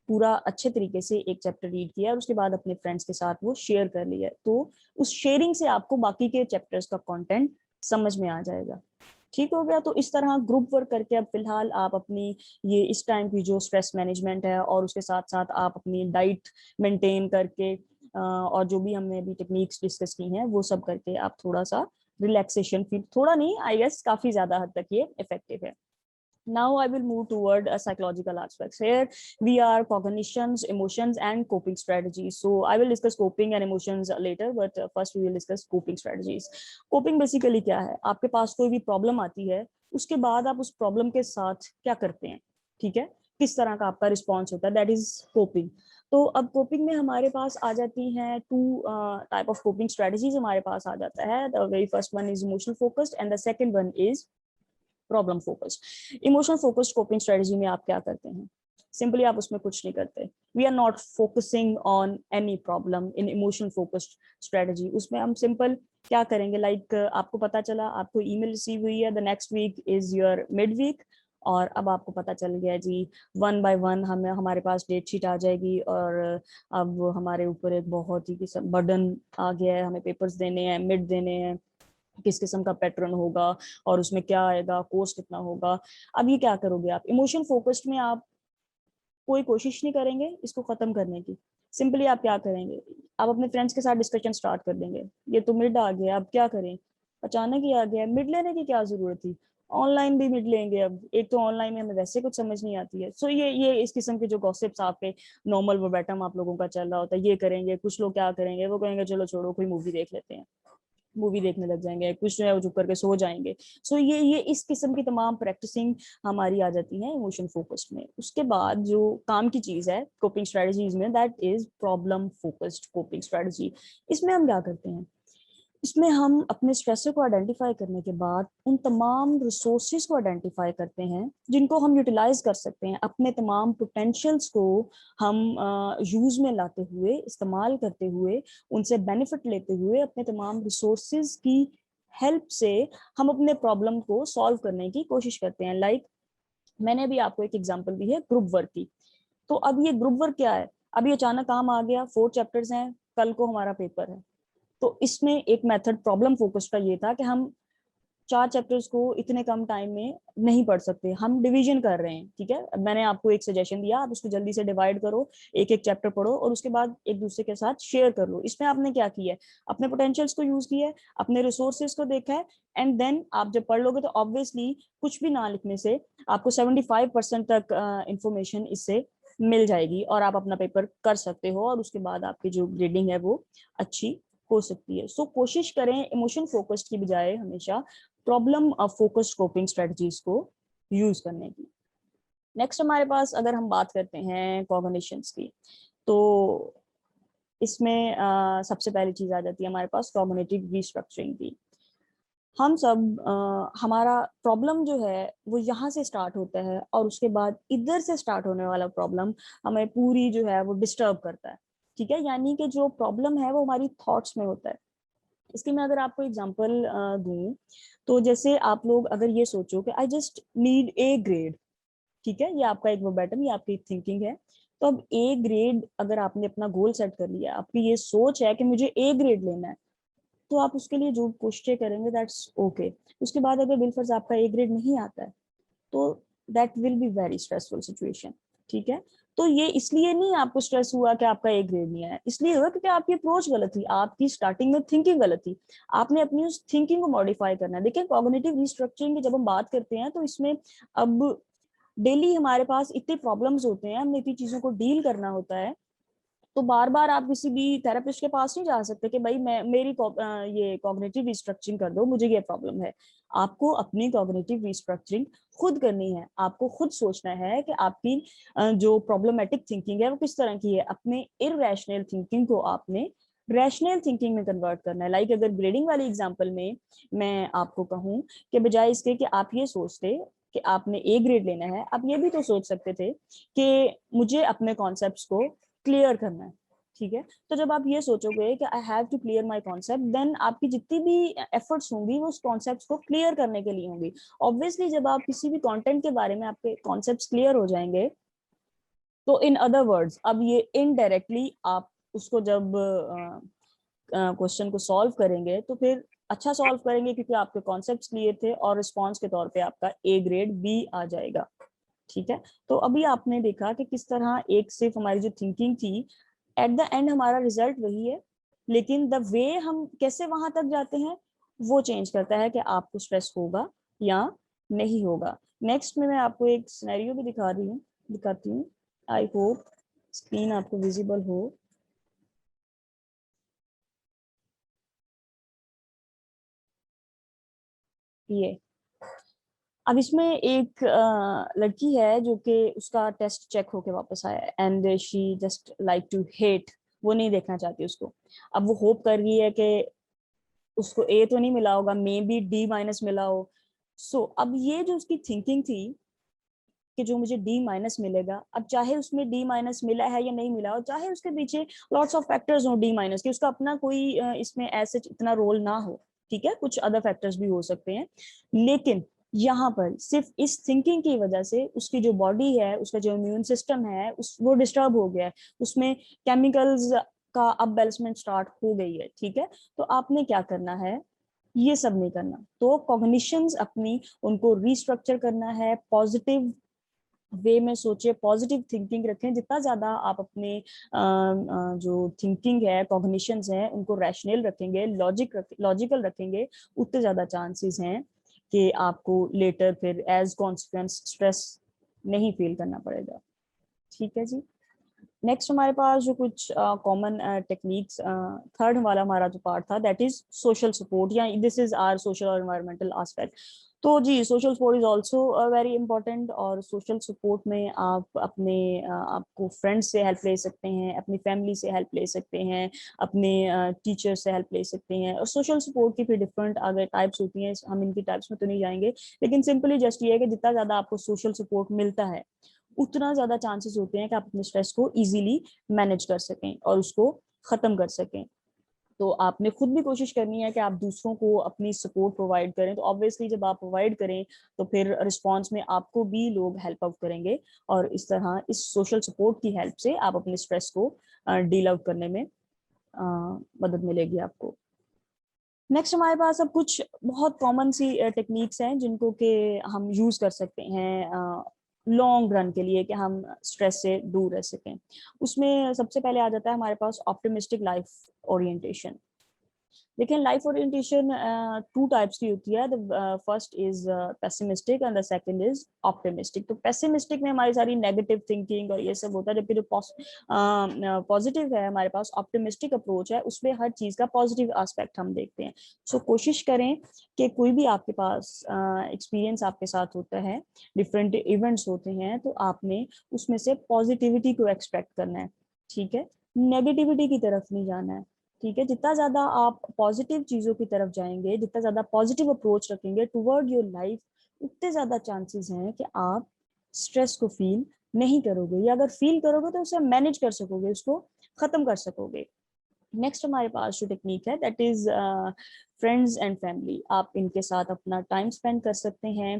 पूरा अच्छे तरीके से एक चैप्टर रीड किया और उसके बाद अपने फ्रेंड्स के साथ वो शेयर कर लिया, तो उस शेयरिंग से आपको बाकी के चैप्टर्स का कंटेंट समझ में आ जाएगा। ठीक हो गया। तो इस तरह ग्रुप वर्क करके अब फिलहाल आप अपनी ये इस टाइम की जो स्ट्रेस मैनेजमेंट है और उसके साथ साथ आप अपनी डाइट मेंटेन करके और जो भी हमने अभी टेक्निक्स डिस्कस की हैं वो सब करके आप थोड़ा सा रिलैक्सेशन फील, थोड़ा नहीं आई गेस काफी ज्यादा हद तक ये इफेक्टिव है। Now I will move toward psychological aspects. Here we are cognitions, emotions, and coping strategies. So I will discuss coping and emotions later, but first we will discuss coping strategies. Coping basically क्या है, आपके पास कोई भी problem आती है, उसके बाद आप उस प्रॉब्लम के साथ क्या करते हैं, ठीक है, किस तरह का आपका रिस्पॉन्स होता है, दैट इज कोपिंग। तो अब कोपिंग में हमारे पास आ जाती हैं 2 टाइप ऑफ कोपिंग स्ट्रेटजीज हमारे पास आ जाता है। The very first one is emotional focused and the second one is problem focused. Emotional focused coping strategy में आप क्या करते हैं, सिंपली आप उसमें कुछ नहीं करते। We are not focusing on any problem in emotional focused strategy. उसमें हम सिंपल क्या करेंगे, आपको पता चला आपको ईमेल रिसीव हुई है, the next week is your midweek, और अब आपको पता चल गया जी 1 by 1 हमारे पास डेट शीट आ जाएगी और अब हमारे ऊपर एक बहुत ही बर्डन आ गया है, हमें पेपर्स देने हैं, मिड देने हैं, किस किस्म का पैटर्न होगा और उसमें क्या आएगा, कोर्स कितना होगा। अब ये क्या करोगे आप, इमोशन फोकस्ड में आप कोई कोशिश नहीं करेंगे इसको खत्म करने की। सिंपली आप क्या करेंगे, आप अपने फ्रेंड्स के साथ डिस्कशन स्टार्ट कर देंगे, ये तो मिड आ गया अब क्या करें, अचानक ही आ गया, मिड लेने की क्या जरूरत थी, ऑनलाइन भी मिड लेंगे। अब एक तो ऑनलाइन में हमें वैसे कुछ समझ नहीं आती है। सो ये इस किस्म के जो गॉसिप्स आपके नॉर्मल वर्बैटम आप लोगों का चल रहा होता है, ये करेंगे, कुछ लोग क्या करेंगे, वो कहेंगे चलो छोड़ो कोई मूवी देख लेते हैं। मूवी देखने लग जाएंगे, कुछ जो है वो चुप करके सो जाएंगे। सो ये इस किस्म की तमाम प्रैक्टिसिंग हमारी आ जाती है इमोशन फोकस्ड में। उसके बाद जो काम की चीज है कोपिंग स्ट्रेटजीज में, that is problem focused coping strategy. इसमें हम क्या करते हैं, इसमें हम अपने स्ट्रेसर को आइडेंटिफाई करने के बाद उन तमाम रिसोर्सेज को आइडेंटिफाई करते हैं जिनको हम यूटिलाइज कर सकते हैं, अपने तमाम पोटेंशियल्स को हम यूज में लाते हुए, इस्तेमाल करते हुए, उनसे बेनिफिट लेते हुए, अपने तमाम रिसोर्सेज की हेल्प से हम अपने प्रॉब्लम को सॉल्व करने की कोशिश करते हैं। लाइक मैंने अभी आपको एक एग्जांपल दी है ग्रुप वर्क की। तो अब ये ग्रुप वर्क क्या है, अभी अचानक काम आ गया, 4 चैप्टर्स हैं, कल को हमारा पेपर है। तो इसमें एक मेथड प्रॉब्लम फोकस का ये था कि हम 4 चैप्टर्स को इतने कम टाइम में नहीं पढ़ सकते, हम डिवीजन कर रहे हैं। ठीक है, मैंने आपको एक सजेशन दिया, आप उसको जल्दी से डिवाइड करो, एक एक चैप्टर पढ़ो और उसके बाद एक दूसरे के साथ शेयर कर लो। इसमें आपने क्या किया है, अपने पोटेंशियल्स को यूज किया है, अपने रिसोर्सेज को देखा है, एंड देन आप जब पढ़ लोगे तो ऑब्वियसली कुछ भी ना लिखने से आपको 75% तक इंफॉर्मेशन इससे मिल जाएगी और आप अपना पेपर कर सकते हो, और उसके बाद आपकी जो ग्रेडिंग है वो अच्छी हो सकती है। सो कोशिश करें इमोशन फोकस्ड की बजाय हमेशा प्रॉब्लम फोकस्ड कोपिंग स्ट्रेटजीज को यूज करने की। नेक्स्ट हमारे पास अगर हम बात करते हैं कॉग्निशंस की, तो इसमें सबसे पहली चीज आ जाती है हमारे पास कॉग्निटिव रिस्ट्रक्चरिंग की। हम सब हमारा प्रॉब्लम जो है वो यहाँ से स्टार्ट होता है और उसके बाद इधर से स्टार्ट होने वाला प्रॉब्लम हमें पूरी जो है वो डिस्टर्ब करता है। ठीक है, यानी कि जो प्रॉब्लम है वो हमारी थॉट्स में होता है। इसकी मैं अगर आपको एग्जांपल दूं, तो जैसे आप लोग अगर ये सोचो कि I just need A grade, ठीक है, ये आपका एक वर्बैटिम, ये आपकी थिंकिंग है। तो अब ए ग्रेड अगर आपने अपना गोल सेट कर लिया, आपकी ये सोच है कि मुझे ए ग्रेड लेना है, तो आप उसके लिए जो कोशिशें करेंगे दैट्स ओके। उसके बाद अगर बिलफर्ज आपका ए ग्रेड नहीं आता है तो that will be very stressful situation. ठीक है, तो ये इसलिए नहीं आपको स्ट्रेस हुआ कि आपका ए ग्रेड नहीं आया, इसलिए हुआ क्योंकि आपकी अप्रोच गलत थी, आपकी स्टार्टिंग में थिंकिंग गलत थी। आपने अपनी उस थिंकिंग को मॉडिफाई करना है। देखिए कॉग्निटिव रिस्ट्रक्चरिंग की जब हम बात करते हैं तो इसमें अब डेली हमारे पास इतने प्रॉब्लम्स होते हैं, हमने इतनी चीजों को डील करना होता है, तो बार बार आप किसी भी थेरेपिस्ट के पास नहीं जा सकते कि भाई मैं ये कॉग्निटिव रिस्ट्रक्चरिंग कर दो, मुझे ये प्रॉब्लम है। आपको अपनी कॉग्निटिव रिस्ट्रक्चरिंग खुद करनी है, आपको खुद सोचना है कि आपकी जो प्रॉब्लमेटिक थिंकिंग है वो किस तरह की है। अपने इररेशनल थिंकिंग को आपने रैशनल थिंकिंग में कन्वर्ट करना है। लाइक अगर ग्रेडिंग वाली एग्जांपल में मैं आपको कहूँ कि बजाय इसके कि आप ये सोचते कि आपने ए ग्रेड लेना है, आप ये भी तो सोच सकते थे कि मुझे अपने कॉन्सेप्ट्स को क्लियर करना है। ठीक है, तो जब आप ये सोचोगे कि I have to clear my concept, then आपकी जितनी भी एफर्ट्स होंगी वो उस कॉन्सेप्ट्स को क्लियर करने के लिए होंगी। ऑब्वियसली जब आप किसी भी कंटेंट के बारे में आपके कॉन्सेप्ट्स क्लियर हो जाएंगे, तो इन अदर वर्ड्स अब ये इनडायरेक्टली आप उसको जब क्वेश्चन को सॉल्व करेंगे तो फिर अच्छा सॉल्व करेंगे क्योंकि आपके कॉन्सेप्ट्स क्लियर थे और रिस्पॉन्स के तौर पे आपका ए ग्रेड बी आ जाएगा। ठीक है, तो अभी आपने देखा कि किस तरह एक सिर्फ हमारी जो थिंकिंग थी, एट द एंड हमारा रिजल्ट वही है, लेकिन द वे हम कैसे वहां तक जाते हैं वो चेंज करता है कि आपको स्ट्रेस होगा या नहीं होगा। नेक्स्ट में मैं आपको एक सिनेरियो भी दिखाती हूँ। आई होप स्क्रीन आपको विजिबल हो। ये अब इसमें एक लड़की है जो कि उसका टेस्ट चेक होके वापस आया and she just like to hate, वो नहीं देखना चाहती उसको। अब वो होप कर रही है कि उसको ए तो नहीं मिला होगा, मे बी डी माइनस मिला हो। सो अब ये जो उसकी थिंकिंग थी कि जो मुझे डी माइनस मिलेगा, अब चाहे उसमें डी माइनस मिला है या नहीं मिला हो, चाहे उसके पीछे लॉट्स ऑफ फैक्टर्स हो डी माइनस के, उसका अपना कोई इसमें ऐसे इतना रोल ना हो। ठीक है, कुछ अदर फैक्टर्स भी हो सकते हैं, लेकिन यहाँ पर सिर्फ इस थिंकिंग की वजह से उसकी जो बॉडी है, उसका जो इम्यून सिस्टम है वो डिस्टर्ब हो गया है, उसमें केमिकल्स का अब बैलेंसमेंट स्टार्ट हो गई है। ठीक है, तो आपने क्या करना है, ये सब नहीं करना, तो कॉग्निशंस अपनी उनको रिस्ट्रक्चर करना है, पॉजिटिव वे में सोचिए, पॉजिटिव थिंकिंग रखें। जितना ज्यादा आप अपने जो थिंकिंग है, कॉग्निशंस हैं, उनको रैशनल रखेंगे, लॉजिकल रखेंगे, उतने ज्यादा चांसेस हैं कि आपको लेटर फिर एज कॉन्सिक्वेंस स्ट्रेस नहीं फील करना पड़ेगा। ठीक है जी। नेक्स्ट हमारे पास जो कुछ कॉमन टेक्निक्स, थर्ड वाला हमारा जो पार्ट था, दैट इज सोशल सपोर्ट, या दिस इज आवर सोशल और एनवायरमेंटल एस्पेक्ट। तो जी, social support is also very important. और सोशल सपोर्ट में आप अपने आपको फ्रेंड्स से हेल्प ले सकते हैं, अपनी फैमिली से हेल्प ले सकते हैं, अपने टीचर से हेल्प ले सकते हैं। और सोशल सपोर्ट की फिर डिफरेंट अगर टाइप्स होती हैं, हम इनकी टाइप्स में तो नहीं जाएंगे, लेकिन सिंपली जस्ट ये है कि जितना ज्यादा आपको सोशल सपोर्ट मिलता है उतना ज्यादा चांसेस होते हैं कि आप अपने स्ट्रेस को इजीली मैनेज कर सकें और उसको खत्म कर सकें। तो आपने खुद भी कोशिश करनी है कि आप दूसरों को अपनी सपोर्ट प्रोवाइड करें। तो ऑब्वियसली जब आप प्रोवाइड करें तो फिर रिस्पॉन्स में आपको भी लोग हेल्प आउट करेंगे, और इस तरह इस सोशल सपोर्ट की हेल्प से आप अपने स्ट्रेस को डील आउट करने में मदद मिलेगी आपको। नेक्स्ट हमारे पास अब कुछ बहुत कॉमन सी टेक्निक्स हैं जिनको कि हम यूज कर सकते हैं लॉन्ग रन के लिए, कि हम स्ट्रेस से दूर रह सकें। उसमें सबसे पहले आ जाता है हमारे पास ऑप्टिमिस्टिक लाइफ ओरिएंटेशन। देखिए, लाइफ ओरिएंटेशन टू टाइप्स की होती है। The first is pessimistic and the second is optimistic. तो पेसिमिस्टिक में हमारी सारी नेगेटिव थिंकिंग और ये सब होता है, जबकि जो पॉजिटिव है हमारे पास ऑप्टिमिस्टिक अप्रोच है, उसमें हर चीज का पॉजिटिव एस्पेक्ट हम देखते हैं। सो कोशिश करें कि कोई भी आपके पास एक्सपीरियंस आपके साथ होता है, डिफरेंट इवेंट्स होते हैं, तो आपने उसमें से पॉजिटिविटी को एक्सपेक्ट करना है, ठीक है, नेगेटिविटी की तरफ नहीं जाना है। ठीक है, जितना ज्यादा आप पॉजिटिव चीजों की तरफ जाएंगे, जितना ज्यादा पॉजिटिव अप्रोच रखेंगे टुवर्ड योर लाइफ, उतने ज्यादा चांसेस हैं कि आप स्ट्रेस को फील नहीं करोगे, या अगर फील करोगे तो उसे मैनेज कर सकोगे, उसको खत्म कर सकोगे। नेक्स्ट हमारे पास जो टेक्निक है that is friends and family. आप इनके साथ अपना टाइम स्पेंड कर सकते हैं,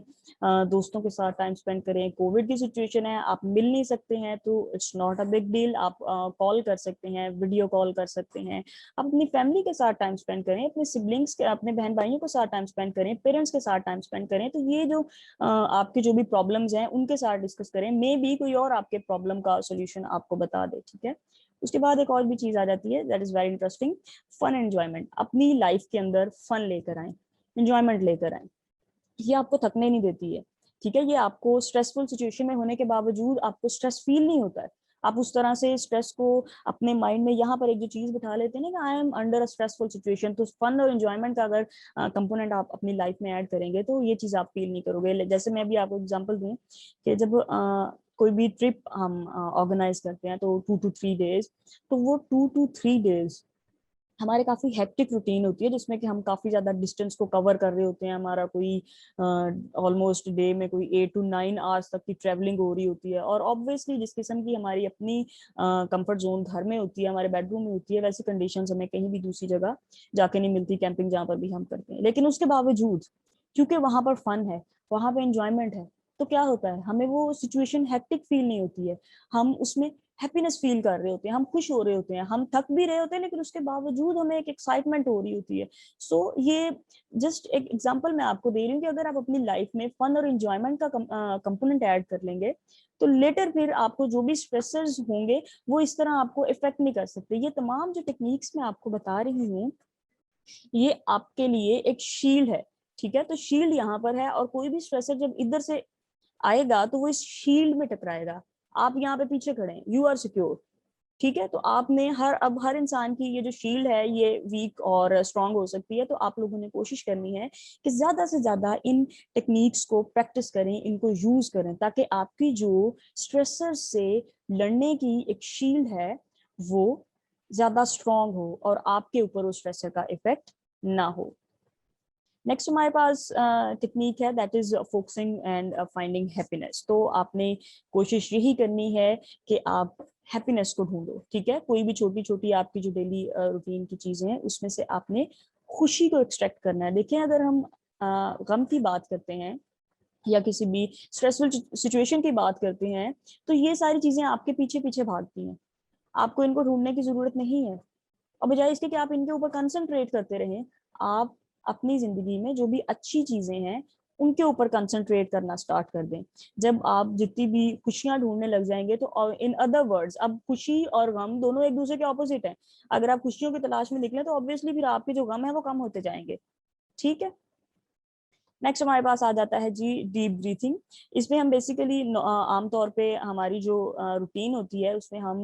दोस्तों के साथ टाइम स्पेंड करें। कोविड की सिचुएशन है, आप मिल नहीं सकते हैं तो it's not a big deal, आप कॉल कर सकते हैं, वीडियो कॉल कर सकते हैं। आप अपनी फैमिली के साथ टाइम स्पेंड करें, अपने सिबलिंग्स के, अपने बहन भाइयों के साथ टाइम स्पेंड करें, पेरेंट्स के साथ टाइम स्पेंड करें। तो ये जो आपके जो भी प्रॉब्लम्स हैं उनके साथ डिस्कस करें, मे बी कोई और आपके प्रॉब्लम का सोल्यूशन आपको बता दे, ठीक है। उसके बाद एक और भी चीज आ जाती है that is very interesting, fun enjoyment. अपनी लाइफ के अंदर फन लेकर आए, एंजॉयमेंट लेकर आए। ये आपको थकने नहीं देती है, ठीक है। ये आपको स्ट्रेसफुल सिचुएशन में होने के बावजूद आपको स्ट्रेस फील नहीं होता है। आप उस तरह से स्ट्रेस को अपने माइंड में यहाँ पर एक जो चीज बिठा लेते हैं ना कि I am under a stressful situation, तो फन और एंजॉयमेंट का अगर कंपोनेंट आप अपनी लाइफ में ऐड करेंगे तो ये चीज आप फील नहीं करोगे। जैसे मैं भी आपको एग्जांपल दूं कि जब कोई भी ट्रिप हम ऑर्गेनाइज करते हैं तो 2 to 3 डेज, तो वो 2 to 3 डेज हमारे काफी हेक्टिक रूटीन होती है, जिसमें कि हम काफी ज्यादा डिस्टेंस को कवर कर रहे होते हैं। हमारा कोई ऑलमोस्ट डे में कोई 8 to 9 आवर्स तक की ट्रेवलिंग हो रही होती है, और ऑब्वियसली जिस किस्म की हमारी अपनी कंफर्ट जोन घर में होती है, हमारे बेडरूम में होती है, वैसी कंडीशंस हमें कहीं भी दूसरी जगह जाके नहीं मिलती, कैंपिंग जहाँ पर भी हम करते हैं। लेकिन उसके बावजूद क्योंकि वहां पर फन है, वहां पे एंजॉयमेंट है, तो क्या होता है, हमें वो सिचुएशन हेक्टिक फील नहीं होती है। हम उसमें हैप्पीनेस फील कर रहे होते हैं, हम खुश हो रहे होते हैं, हम थक भी रहे होते हैं, लेकिन उसके बावजूद हमें एक एक्साइटमेंट हो रही होती है। सो ये जस्ट एक एग्जांपल मैं आपको दे रही हूँ कि अगर आप अपनी लाइफ में फन और एंजॉयमेंट का कंपोनेंट ऐड कर लेंगे तो लेटर फिर आपको जो भी स्ट्रेसर्स होंगे वो इस तरह आपको इफेक्ट नहीं कर सकते। ये तमाम जो टेक्निक्स मैं आपको बता रही हूँ ये आपके लिए एक शील्ड है, ठीक है। तो शील्ड यहाँ पर है, और कोई भी स्ट्रेसर जब इधर से आएगा तो वो इस शील्ड में टकराएगा। आप यहाँ पे पीछे खड़े हैं, यू आर सिक्योर, ठीक है। तो आपने हर इंसान की ये जो शील्ड है ये वीक और स्ट्रांग हो सकती है। तो आप लोगों ने कोशिश करनी है कि ज्यादा से ज्यादा इन टेक्निक्स को प्रैक्टिस करें, इनको यूज करें, ताकि आपकी जो स्ट्रेसर से लड़ने की एक शील्ड है वो ज्यादा स्ट्रांग हो और आपके ऊपर उस स्ट्रेसर का इफेक्ट ना हो। नेक्स्ट हमारे पास टेक्निक है that is focusing and finding happiness. तो आपने कोशिश यही करनी है कि आप हैप्पीनेस को ढूंढो, ठीक है। कोई भी छोटी छोटी आपकी जो डेली रूटीन की चीजें हैं उसमें से आपने खुशी को एक्सट्रैक्ट करना है। देखिए, अगर हम गम की बात करते हैं या किसी भी स्ट्रेसफुल सिचुएशन की बात करते हैं तो ये सारी चीजें आपके पीछे पीछे भागती हैं, आपको इनको ढूंढने की जरूरत नहीं है। और बजाय इसके कि आप इनके ऊपर कंसंट्रेट करते रहें, आप अपनी जिंदगी में जो भी अच्छी चीजें हैं उनके ऊपर कंसंट्रेट करना स्टार्ट कर दें। जब आप जितनी भी खुशियां ढूंढने लग जाएंगे तो इन अदर वर्ड्स, अब खुशी और गम दोनों एक दूसरे के ऑपोजिट हैं। अगर आप खुशियों की तलाश में निकले तो ऑब्वियसली फिर आपके जो गम है वो कम होते जाएंगे, ठीक है। नेक्स्ट हमारे पास आ जाता है जी डीप ब्रीथिंग। इसमें हम बेसिकली आमतौर पे हमारी जो रूटीन होती है उसमें हम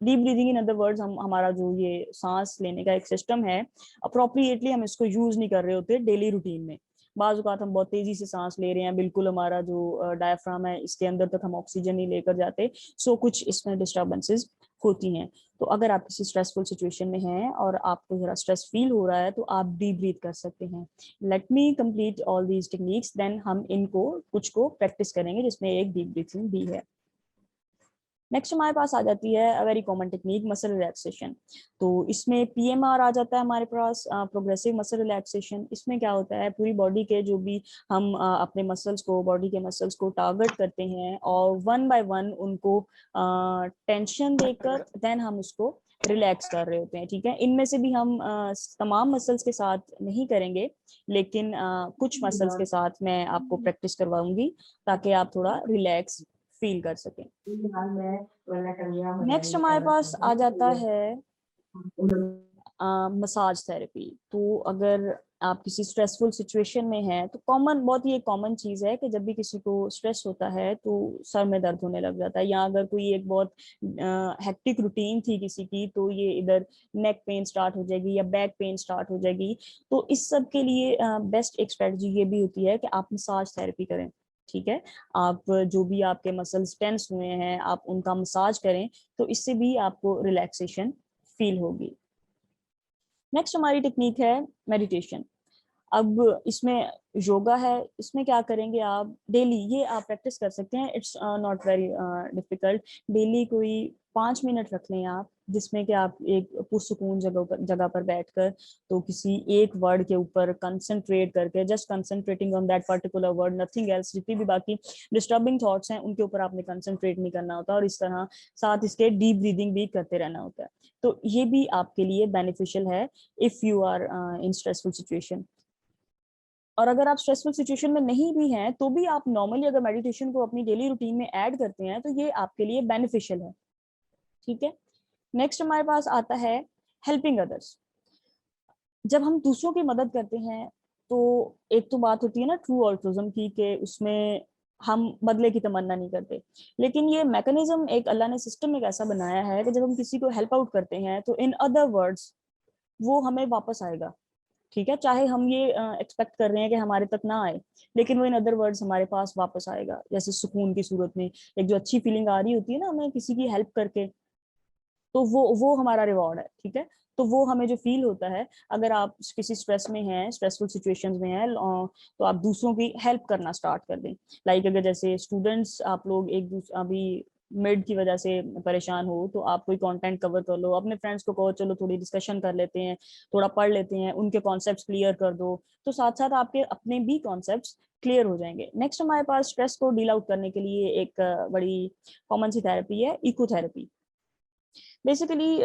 deep breathing, in other words हम हमारा जो ये सांस लेने का एक सिस्टम है अप्रोप्रिएटली हम इसको यूज नहीं कर रहे होते डेली रूटीन में। बाज़ औक़ात हम बहुत तेजी से सांस ले रहे हैं, बिल्कुल हमारा जो डायफ्राम है इसके अंदर तक हम ऑक्सीजन नहीं लेकर जाते। सो कुछ इसमें डिस्टर्बेंसेस होती हैं। तो अगर आप किसी स्ट्रेसफुल सिचुएशन में हैं और आपको जरा स्ट्रेस फील हो रहा है तो आप डीप ब्रीथ कर सकते हैं। Let me complete all these techniques, then हम इनको कुछ को प्रैक्टिस करेंगे जिसमें एक डीप ब्रीथिंग भी है। नेक्स्ट हमारे पास आ जाती है a very common technique, muscle relaxation. तो इसमें पीएमआर आ जाता है हमारे पास, प्रोग्रेसिव मसल रिलैक्सेशन। इसमें क्या होता है, पूरी बॉडी के जो भी हम अपने मसल्स को, बॉडी के मसल्स को टारगेट करते हैं और वन बाय वन उनको टेंशन देकर देन हम उसको रिलैक्स कर रहे होते हैं। ठीक है, इनमें से भी हम तमाम मसल्स के साथ नहीं करेंगे, लेकिन कुछ मसल्स के साथ मैं आपको प्रैक्टिस करवाऊंगी ताकि आप थोड़ा रिलैक्स फील कर सकें। नेक्स्ट हमारे पास आ जाता है मसाज थेरेपी। तो अगर आप किसी स्ट्रेसफुल सिचुएशन में हैं तो कॉमन, बहुत ही एक कॉमन चीज़ है कि जब भी किसी को स्ट्रेस होता है तो सर में दर्द होने लग जाता है, या अगर कोई एक बहुत हेक्टिक रूटीन थी किसी की तो ये इधर नेक पेन स्टार्ट हो जाएगी या बैक पेन स्टार्ट हो जाएगी। तो इस सब के लिए बेस्ट एक स्ट्रेटजी ये भी होती है कि आप मसाज थेरेपी करें। ठीक है, आप जो भी आपके मसल्स टेंस हुए हैं आप उनका मसाज करें, तो इससे भी आपको रिलैक्सेशन फील होगी। नेक्स्ट हमारी टेक्निक है मेडिटेशन। अब इसमें योगा है, इसमें क्या करेंगे आप डेली, ये आप प्रैक्टिस कर सकते हैं, it's not very difficult. Daily कोई 5 मिनट रख लें आप, जिसमें कि आप एक पुरसुकून जगह पर बैठकर तो किसी एक वर्ड के ऊपर कंसंट्रेट करके, just concentrating on that particular word, nothing else. जितनी भी बाकी डिस्टर्बिंग थॉट्स हैं उनके ऊपर आपने कंसंट्रेट नहीं करना होता, और इस तरह साथ इसके डीप ब्रीदिंग भी करते रहना होता है। तो ये भी आपके लिए बेनिफिशियल है if you are in stressful situation. और अगर आप स्ट्रेसफुल सिचुएशन में नहीं भी हैं तो भी आप नॉर्मली अगर मेडिटेशन को अपनी डेली रूटीन में ऐड करते हैं तो ये आपके लिए बेनिफिशियल है। ठीक है, नेक्स्ट हमारे पास आता है हेल्पिंग अदर्स। जब हम दूसरों की मदद करते हैं तो एक तो बात होती है ना ट्रू ऑल्ट्रुइज्म की, कि उसमें हम बदले की तमन्ना नहीं करते, लेकिन ये मैकेनिज्म एक अल्लाह ने सिस्टम एक ऐसा बनाया है कि जब हम किसी को हेल्प आउट करते हैं तो इन अदर वर्ड्स वो हमें वापस आएगा। ठीक है, चाहे हम ये एक्सपेक्ट कर रहे हैं कि हमारे तक ना आए, लेकिन वो इन अदर वर्ड्स हमारे पास वापस आएगा, जैसे सुकून की सूरत में। एक जो अच्छी फीलिंग आ रही होती है ना हमें किसी की हेल्प करके, तो वो हमारा रिवॉर्ड है। ठीक है, तो वो हमें जो फील होता है, अगर आप किसी स्ट्रेस में हैं, स्ट्रेसफुल सिचुएशंस में हैं, तो आप दूसरों की हेल्प करना स्टार्ट कर दें। लाइक अगर जैसे स्टूडेंट्स आप लोग एक दूसरे अभी मिड की वजह से परेशान हो तो आप कोई कंटेंट कवर कर लो, अपने फ्रेंड्स को कहो चलो थोड़ी डिस्कशन कर लेते हैं, थोड़ा पढ़ लेते हैं, उनके कॉन्सेप्ट्स क्लियर कर दो, तो साथ साथ आपके अपने भी कॉन्सेप्ट्स क्लियर हो जाएंगे। नेक्स्ट हमारे पास स्ट्रेस को डील आउट करने के लिए एक बड़ी कॉमन सी थेरेपी है, इको थेरेपी। बेसिकली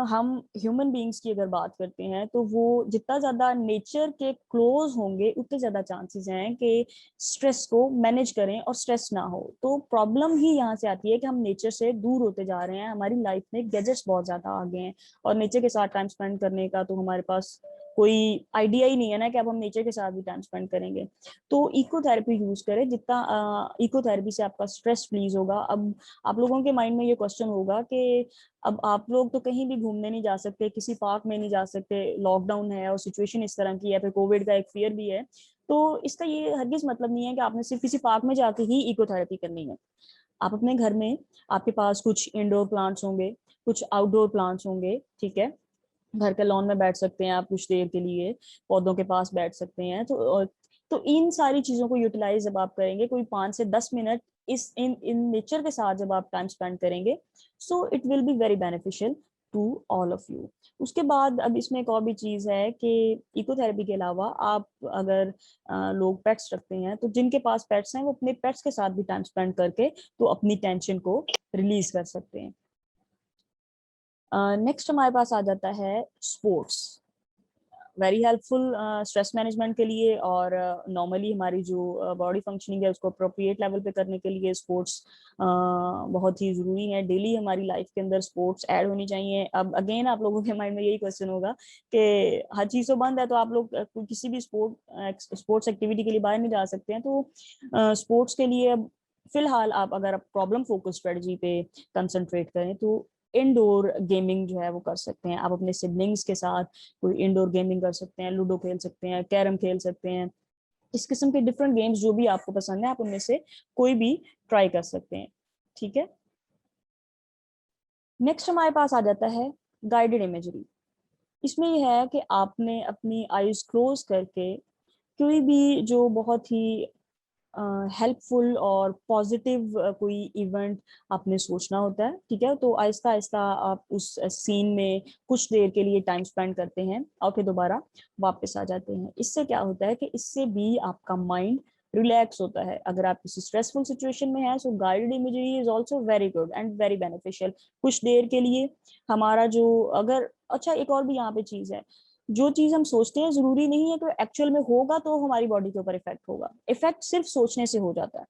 हम ह्यूमन बींग्स की अगर बात करते हैं तो वो जितना ज्यादा नेचर के क्लोज होंगे उतने ज्यादा चांसेस हैं कि स्ट्रेस को मैनेज करें और स्ट्रेस ना हो। तो प्रॉब्लम ही यहाँ से आती है कि हम नेचर से दूर होते जा रहे हैं, हमारी लाइफ में गैजेट्स बहुत ज्यादा आ गए हैं और नेचर के साथ टाइम स्पेंड करने का तो हमारे पास कोई आइडिया ही नहीं है ना कि अब हम नेचर के साथ भी टाइम स्पेंड करेंगे। तो इको थेरेपी यूज करें, जितना इको थेरेपी से आपका स्ट्रेस रिलीज होगा। अब आप लोगों के माइंड में ये क्वेश्चन होगा कि अब आप लोग तो कहीं भी घूमने नहीं जा सकते, किसी पार्क में नहीं जा सकते, लॉकडाउन है और सिचुएशन इस तरह की है, फिर कोविड का एक फियर भी है। तो इसका ये हरगिज मतलब नहीं है कि आपने सिर्फ किसी पार्क में जाके ही इको थेरेपी करनी है। आप अपने घर में, आपके पास कुछ इंडोर प्लांट्स होंगे, कुछ आउटडोर प्लांट्स होंगे। ठीक है, घर के लॉन में बैठ सकते हैं आप कुछ देर के लिए, पौधों के पास बैठ सकते हैं। तो इन सारी चीजों को यूटिलाइज जब आप करेंगे, कोई 5 से 10 मिनट इस इन इन नेचर के साथ जब आप टाइम स्पेंड करेंगे, so it will be very beneficial to all of you. उसके बाद अब इसमें एक और भी चीज है कि इकोथेरेपी के अलावा आप अगर लोग पेट्स रखते हैं तो जिनके पास पेट्स हैं वो अपने पेट्स के साथ भी टाइम स्पेंड करके तो अपनी टेंशन को रिलीज कर सकते हैं। नेक्स्ट हमारे पास आ जाता है sports. Very helpful stress management के लिए। और नॉर्मली हमारी जो बॉडी फंक्शनिंग है उसको अप्रोप्रिएट लेवल पे करने के लिए स्पोर्ट्स बहुत ही ज़रूरी है। डेली हमारी लाइफ के अंदर स्पोर्ट्स ऐड होनी चाहिए। अब अगेन आप लोगों के माइंड में यही क्वेश्चन होगा कि हर चीज़ तो बंद है, तो आप लोग किसी भी स्पोर्ट्स एक्टिविटी के लिए बाहर नहीं जा सकते हैं। तो स्पोर्ट्स के लिए फिलहाल आप अगर प्रॉब्लम फोकस स्ट्रेटजी पे कंसंट्रेट करें तो इंडोर गेमिंग जो है वो कर सकते हैं। आप अपने सिबलिंग्स के साथ कोई इंडोर गेमिंग कर सकते हैं, लूडो खेल सकते हैं, कैरम खेल सकते हैं। इस किस्म के डिफरेंट गेम्स जो भी आपको पसंद है आप उनमें से कोई भी ट्राई कर सकते हैं। ठीक है, नेक्स्ट हमारे पास आ जाता है गाइडेड इमेजरी। इसमें यह है कि आपने अपनी आईज क्लोज करके कोई भी जो बहुत ही हेल्पफुल और पॉजिटिव कोई इवेंट आपने सोचना होता है। ठीक है, तो आहिस्ता आहिस्ता आप उस सीन में कुछ देर के लिए टाइम स्पेंड करते हैं और फिर दोबारा वापस आ जाते हैं। इससे क्या होता है कि इससे भी आपका माइंड रिलैक्स होता है। अगर आप किसी स्ट्रेसफुल सिचुएशन में हैं, so guided imagery is also very good and very beneficial. कुछ देर के लिए हमारा जो अगर अच्छा एक और भी यहाँ पे चीज है, जो चीज हम सोचते हैं जरूरी नहीं है कि एक्चुअल में होगा तो हमारी बॉडी के ऊपर इफेक्ट होगा। इफेक्ट सिर्फ सोचने से हो जाता है।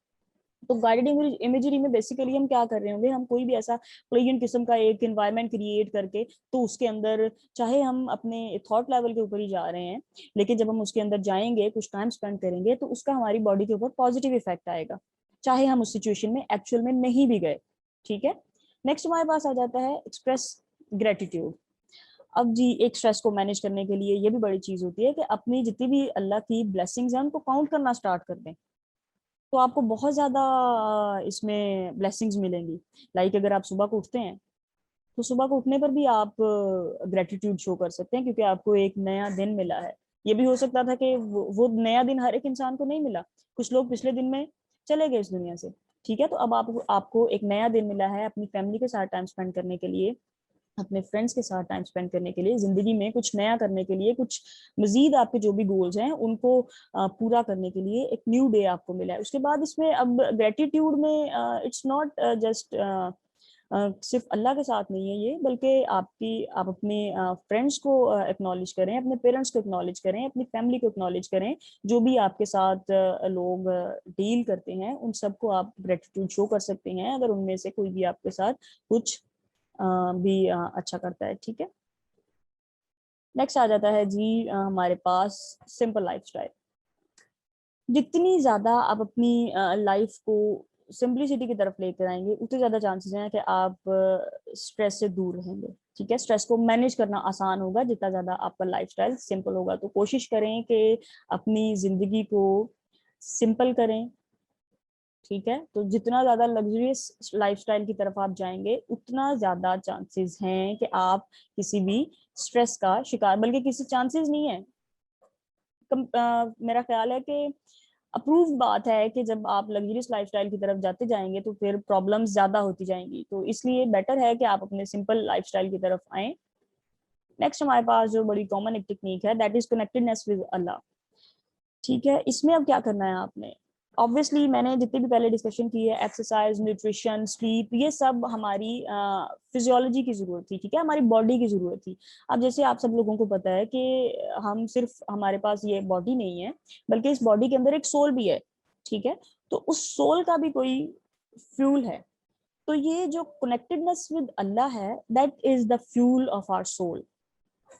तो गाइडेड इमेजरी में बेसिकली हम क्या कर रहे होंगे, हम कोई भी ऐसा प्लेजेंट किस्म का एक एनवायरनमेंट क्रिएट करके तो उसके अंदर चाहे हम अपने थॉट लेवल के ऊपर ही जा रहे हैं, लेकिन जब हम उसके अंदर जाएंगे कुछ टाइम स्पेंड करेंगे तो उसका हमारी बॉडी के ऊपर पॉजिटिव इफेक्ट आएगा, चाहे हम उस सिचुएशन में एक्चुअल में नहीं भी गए। ठीक है, नेक्स्ट हमारे पास आ जाता है एक्सप्रेस ग्रेटिट्यूड। अब जी एक स्ट्रेस को मैनेज करने के लिए ये भी बड़ी चीज होती है कि अपनी जितनी भी अल्लाह की ब्लेसिंग्स हैं उनको काउंट करना स्टार्ट कर दें, तो आपको बहुत ज्यादा इसमें ब्लेसिंग्स मिलेंगी। लाइक अगर आप सुबह को उठते हैं तो सुबह को उठने पर भी आप ग्रेटिट्यूड शो कर सकते हैं क्योंकि आपको एक नया दिन मिला है। ये भी हो सकता था कि वो नया दिन हर एक इंसान को नहीं मिला, कुछ लोग पिछले दिन में चले गए इस दुनिया से। ठीक है, तो अब आपको एक नया दिन मिला है अपनी फैमिली के साथ टाइम स्पेंड करने के लिए, अपने फ्रेंड्स के साथ टाइम स्पेंड करने के लिए, जिंदगी में कुछ नया करने के लिए, कुछ मजीद आपके जो भी गोल्स हैं उनको पूरा करने के लिए एक न्यू डे आपको मिला है। उसके बाद इसमें अब ग्रेटिट्यूड में इट्स नॉट जस्ट सिर्फ अल्लाह के साथ नहीं है ये, बल्कि आप अपने फ्रेंड्स को एक्नॉलेज करें, अपने पेरेंट्स को एक्नॉलेज करें, अपनी फैमिली को एक्नॉलेज करें। जो भी आपके साथ लोग डील करते हैं उन सबको आप ग्रेटिट्यूड शो कर सकते हैं अगर उनमें से कोई भी आपके साथ कुछ भी अच्छा करता है। ठीक है, नेक्स्ट आ जाता है जी हमारे पास सिंपल लाइफस्टाइल। जितनी ज्यादा आप अपनी लाइफ को सिंपलिसिटी की तरफ लेकर आएंगे उतने ज्यादा चांसेस हैं कि आप स्ट्रेस से दूर रहेंगे। ठीक है, स्ट्रेस को मैनेज करना आसान होगा जितना ज्यादा आपका लाइफस्टाइल सिंपल होगा। तो कोशिश करें कि अपनी जिंदगी को सिंपल करें। ठीक है, तो जितना ज्यादा लग्जरियस लाइफस्टाइल की तरफ आप जाएंगे उतना ज्यादा चांसेस हैं कि आप किसी भी स्ट्रेस का शिकार, बल्कि किसी चांसेस नहीं है, मेरा ख्याल है कि अप्रूव बात है कि जब आप लग्जरियस लाइफस्टाइल की तरफ जाते जाएंगे तो फिर प्रॉब्लम्स ज्यादा होती जाएंगी। तो इसलिए बेटर है कि आप अपने सिंपल लाइफस्टाइल की तरफ आए। नेक्स्ट हमारे पास जो बड़ी कॉमन एक टेक्निक है दैट इज कनेक्टेडनेस विद अल्लाह। ठीक है, इसमें अब क्या करना है आपने, ऑब्वियसली मैंने जितनी भी पहले डिस्कशन की है, एक्सरसाइज, न्यूट्रिशन, स्लीप, ये सब हमारी फिजियोलॉजी की जरूरत थी। ठीक है, हमारी बॉडी की जरूरत थी। अब जैसे आप सब लोगों को पता है कि हम सिर्फ हमारे पास ये बॉडी नहीं है बल्कि इस बॉडी के अंदर एक सोल भी है। ठीक है, तो उस सोल का भी कोई फ्यूल है। तो ये जो कनेक्टेडनेस विद अल्लाह है that is the fuel of our soul.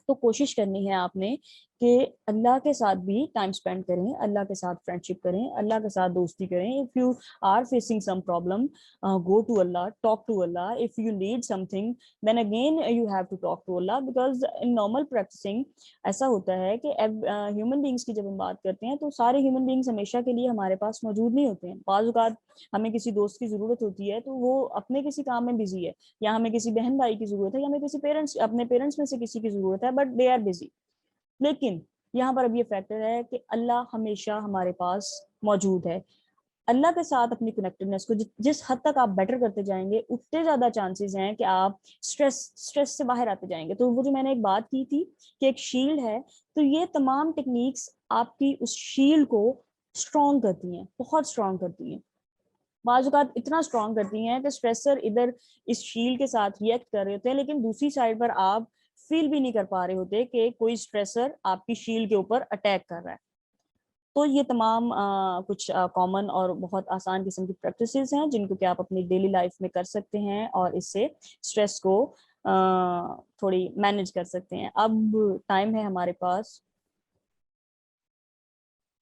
तो कोशिश करनी है आपने कि अल्लाह के साथ भी टाइम स्पेंड करें, अल्लाह के साथ फ्रेंडशिप करें, अल्लाह के साथ दोस्ती करें। If you are facing some problem, go to Allah, talk to Allah. If you need something then again you have to talk to Allah, because in normal practicing ऐसा होता है कि ह्यूमन बींग्स की जब हम बात करते हैं तो सारे ह्यूमन बींग्स हमेशा के लिए हमारे पास मौजूद नहीं होते हैं। बाज़ औक़ात हमें किसी दोस्त की जरूरत होती है तो वो अपने किसी काम में बिजी है, या हमें किसी बहन भाई की जरूरत है, या हमें किसी पेरेंट्स अपने पेरेंट्स में से किसी की जरूरत है, बट दे आर बिजी। लेकिन यहाँ पर अब ये फैक्टर है कि अल्लाह हमेशा हमारे पास मौजूद है। अल्लाह के साथ अपनी कनेक्टेडनेस को जिस हद तक आप बेटर करते जाएंगे उतने ज्यादा चांसेस हैं कि आप स्ट्रेस से बाहर आते जाएंगे। तो वो जो मैंने एक बात की थी कि एक शील्ड है, तो ये तमाम टेक्निक्स आपकी उस शील्ड को स्ट्रॉन्ग करती हैं, बहुत स्ट्रॉन्ग करती हैं। बाज़ औक़ात इतना स्ट्रॉन्ग करती हैं कि स्ट्रेसर इधर इस शील्ड के साथ रिएक्ट कर रहे होते हैं, लेकिन दूसरी साइड पर आप फील भी नहीं कर पा रहे होते कि कोई स्ट्रेसर आपकी शील्ड के ऊपर अटैक कर रहा है। तो ये तमाम कुछ कॉमन और बहुत आसान किस्म की प्रैक्टिसेस हैं जिनको कि आप अपनी डेली लाइफ में कर सकते हैं और इससे स्ट्रेस को थोड़ी मैनेज कर सकते हैं। अब टाइम है हमारे पास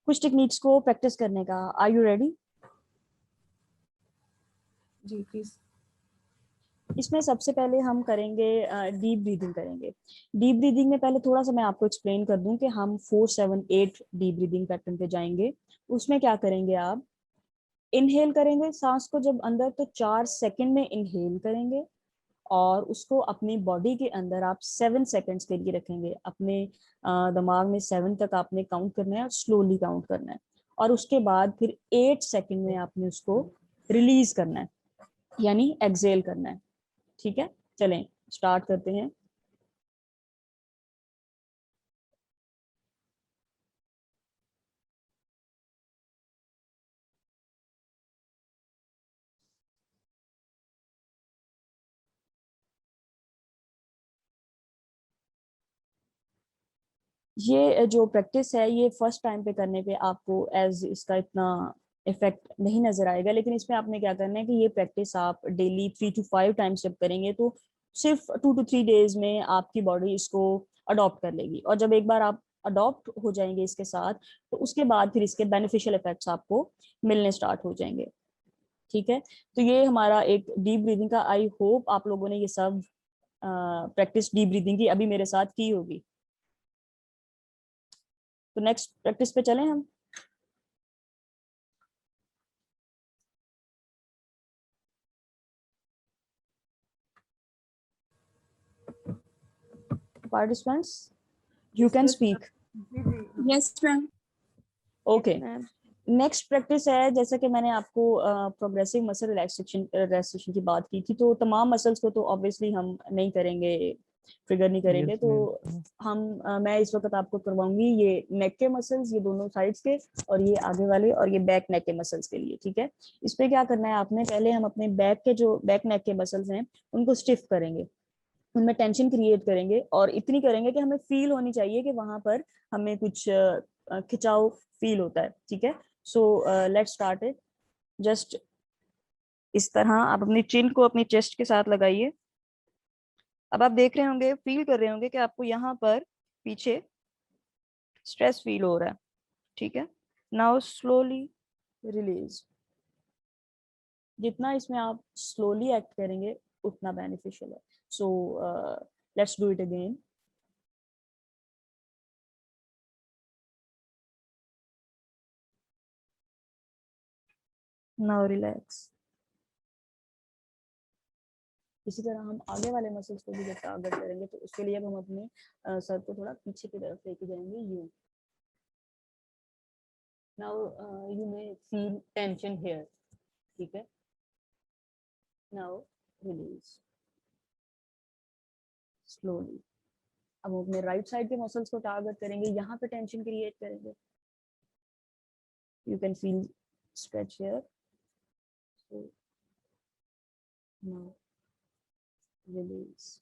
कुछ टेक्निक्स को प्रैक्टिस करने का। Are you ready? जी प्लीज। इसमें सबसे पहले हम करेंगे डीप ब्रीदिंग करेंगे। डीप ब्रीदिंग में पहले थोड़ा सा मैं आपको एक्सप्लेन कर दूं कि हम 4-7-8 डीप ब्रीदिंग पैटर्न पे जाएंगे। उसमें क्या करेंगे, आप इनहेल करेंगे सांस को जब अंदर, तो 4 सेकंड में इनहेल करेंगे और उसको अपनी बॉडी के अंदर आप 7 सेकंड्स के लिए रखेंगे। अपने दिमाग में 7 तक आपने काउंट करना है और स्लोली काउंट करना है, और उसके बाद फिर 8 सेकंड में आपने उसको रिलीज करना है, यानी एक्सेल करना है। ठीक है, चलें स्टार्ट करते हैं। ये जो प्रैक्टिस है ये फर्स्ट टाइम पे करने पे आपको एज इसका इतना इफेक्ट नहीं नजर आएगा, लेकिन इसमें आपने क्या करना है कि ये प्रैक्टिस आप डेली 3 to 5 टाइम्स जब करेंगे तो सिर्फ 2 to 3 डेज में आपकी बॉडी इसको अडॉप्ट कर लेगी। और जब एक बार आप अडॉप्ट हो जाएंगे इसके साथ, तो उसके बाद फिर इसके बेनिफिशियल इफेक्ट्स आपको मिलने स्टार्ट हो जाएंगे। ठीक है, तो ये हमारा एक डीप ब्रीदिंग का, आई होप आप लोगों ने ये सब प्रैक्टिस डीप ब्रीदिंग की अभी मेरे साथ की होगी। तो नेक्स्ट प्रैक्टिस पे चलें हम। Participants you can speak. Yes, ma'am. Okay, next practice है, जैसा कि मैंने आपको प्रोग्रेसिव मसल रिलैक्सेशन की बात की थी, तो तमाम मसल्स को तो ऑब्वियसली हम नहीं करेंगे, ट्रिगर नहीं करेंगे। Yes, तो ma'am. हम मैं इस वक्त आपको करवाऊंगी ये नेक के मसल्स, ये दोनों साइड्स के, और ये आगे वाले, और ये बैक नेक के मसल्स के लिए। ठीक है, इस पे क्या करना है आपने, पहले हम अपने बैक के जो बैक नेक के मसल्स हैं उनको स्टिफ करेंगे, उनमें टेंशन क्रिएट करेंगे, और इतनी करेंगे कि हमें फील होनी चाहिए कि वहां पर हमें कुछ खिंचाव फील होता है। ठीक है, so let's start it. Just इस तरह आप अपनी चिन को अपनी चेस्ट के साथ लगाइए। अब आप देख रहे होंगे, फील कर रहे होंगे कि आपको यहाँ पर पीछे स्ट्रेस फील हो रहा है। ठीक है, नाउ स्लोली रिलीज। जितना इसमें आप स्लोली एक्ट करेंगे उतना बेनिफिशियल है। So let's do it again. Now relax. इसी तरह हम आगे वाले मसल्स को भी जब टारगेट करेंगे तो उसके लिए अब हम अपने सर को थोड़ा पीछे की तरफ लेके जाएंगे, you. Now you may feel tension here. ठीक है, नाउ रिलीज स्लोली। अब हम अपने राइट साइड के मसल्स को टारगेट करेंगे, यहाँ पे टेंशन क्रिएट करेंगे। You can feel stretch here. So now release.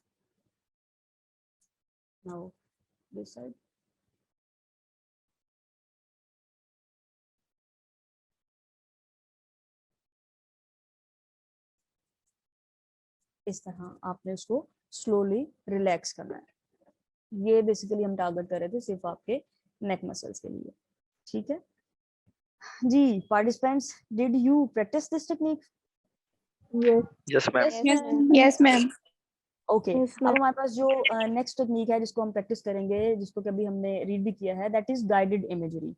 Now this side. इस तरह आपने उसको स्लोली रिलैक्स करना है। ये बेसिकली हम टारगेट कर रहे थे सिर्फ आपके नेक मसल्स के लिए। ठीक है जी, participants, did you practice this technique? Yes. Yes, ma'am. Yes, ma'am. Yes, ma'am. Okay, Yes, अब ma'am. हमारे पास जो नेक्स्ट टेक्निक है जिसको हम प्रैक्टिस करेंगे, जिसको कभी हमने रीड भी किया है, दैट इज गाइडेड इमेजरी।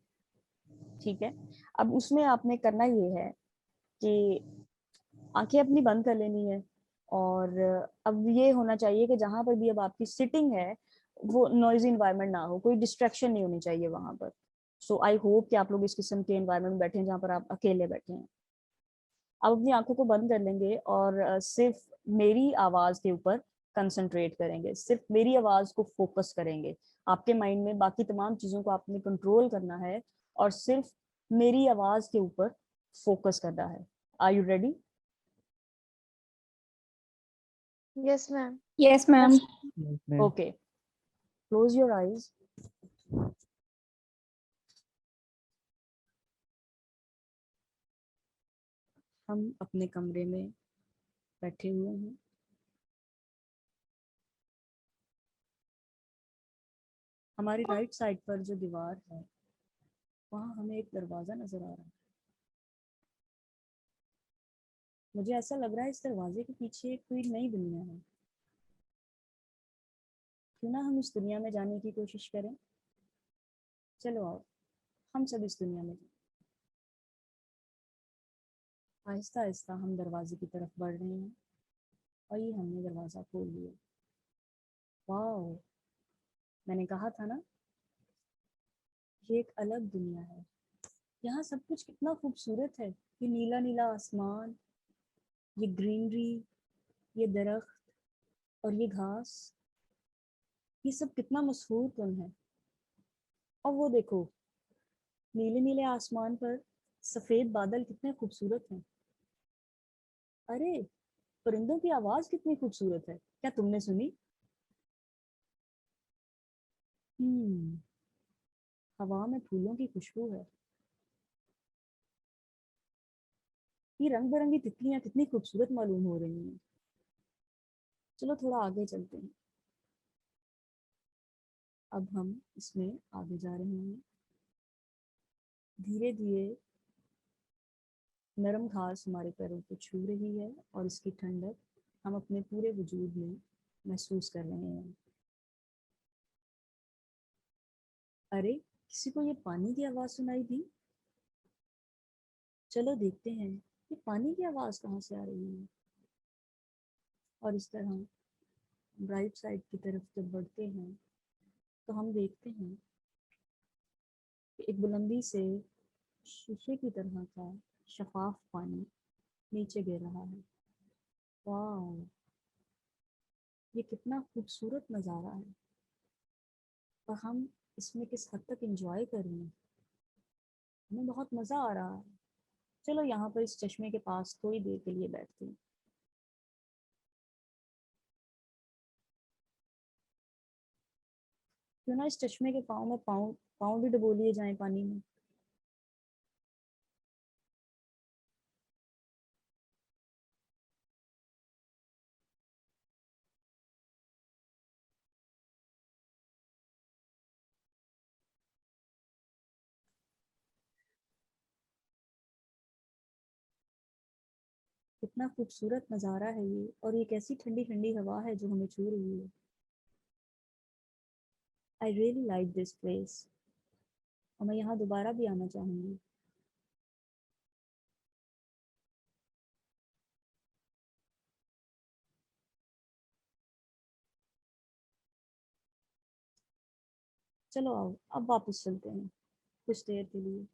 ठीक है, अब उसमें आपने करना ये है कि आंखें अपनी बंद कर लेनी है, और अब ये होना चाहिए कि जहां पर भी अब आपकी सिटिंग है वो नॉइजी इन्वायरमेंट ना हो, कोई डिस्ट्रैक्शन नहीं होनी चाहिए वहां पर। सो आई होप कि आप लोग इस किस्म के एनवायरमेंट में बैठे हैं जहाँ पर आप अकेले बैठे हैं। आप अपनी आंखों को बंद कर लेंगे और सिर्फ मेरी आवाज के ऊपर कंसंट्रेट करेंगे, सिर्फ मेरी आवाज को फोकस करेंगे। आपके माइंड में बाकी तमाम चीजों को आपने कंट्रोल करना है और सिर्फ मेरी आवाज के ऊपर फोकस करना है। Are you ready? Yes, ma'am. Yes, ma'am. Yes, ma'am. Okay, close your eyes. हम अपने कमरे में बैठे हुए हैं। हमारी राइट साइड पर जो दीवार है वहाँ हमें एक दरवाज़ा नज़र आ रहा है। मुझे ऐसा लग रहा है इस दरवाजे के पीछे कोई नई दुनिया है। क्यों ना हम इस दुनिया में जाने की कोशिश करें। चलो आओ हम सब इस दुनिया में। आहिस्ता आहिस्ता हम दरवाजे की तरफ बढ़ रहे हैं और ये हमने दरवाज़ा खोल लिया। वाह, मैंने कहा था ना ये एक अलग दुनिया है। यहाँ सब कुछ कितना खूबसूरत है। ये नीला नीला आसमान, ये ग्रीनरी, ये दरख्त और ये घास, ये सब कितना मशहूर कौन है। और वो देखो नीले नीले आसमान पर सफ़ेद बादल कितने खूबसूरत हैं। अरे परिंदों की आवाज़ कितनी खूबसूरत है, क्या तुमने सुनी? हवा में फूलों की खुशबू है। ये रंग बिरंगी तितलियां कितनी खूबसूरत मालूम हो रही हैं। चलो थोड़ा आगे चलते हैं। अब हम इसमें आगे जा रहे हैं। धीरे धीरे नरम घास हमारे पैरों को छू रही है और इसकी ठंडक हम अपने पूरे वजूद में महसूस कर रहे हैं। अरे किसी को ये पानी की आवाज़ सुनाई दी? चलो देखते हैं ये पानी की आवाज़ कहाँ से आ रही है। और इस तरह राइट साइड की तरफ जब बढ़ते हैं तो हम देखते हैं कि एक बुलंदी से शीशे की तरह का शफाफ पानी नीचे गिर रहा है। वाह, ये कितना खूबसूरत नज़ारा है और हम इसमें किस हद तक एंजॉय कर रहे हैं। हमें बहुत मज़ा आ रहा है। चलो यहाँ पर इस चश्मे के पास थोड़ी देर के लिए बैठते हैं। क्यों ना इस चश्मे के पाँव में पाँव पाँव भी डुबो लिए जाएं पानी में। कितना खूबसूरत नज़ारा है ये, और ये कैसी ठंडी ठंडी हवा है जो हमें छू रही है। I really like this place और मैं यहाँ दोबारा भी आना चाहूँगी। चलो आओ अब वापस चलते हैं कुछ देर के लिए।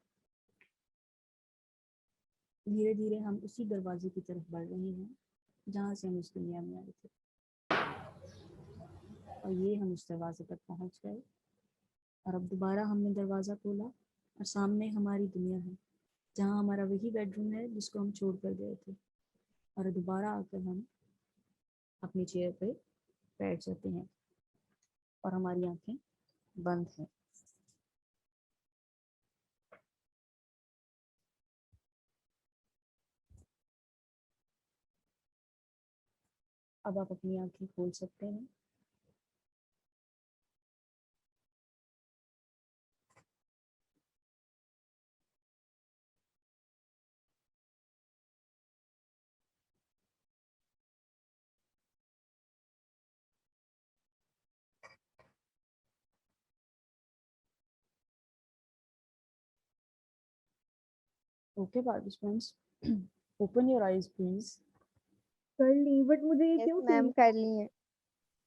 धीरे धीरे हम उसी दरवाजे की तरफ बढ़ रहे हैं जहाँ से हम इस दुनिया में आए थे। और ये हम उस दरवाजे तक पहुँच गए और अब दोबारा हमने दरवाज़ा खोला और सामने हमारी दुनिया है जहाँ हमारा वही बेडरूम है जिसको हम छोड़ कर गए थे। और दोबारा आकर हम अपनी चेयर पे बैठ जाते हैं और हमारी आंखें बंद हैं। अब आप अपनी आंखें खोल सकते हैं। Okay participants, open your eyes please. कर ली, बट मुझे ये यस क्यों मैम, कर ली है।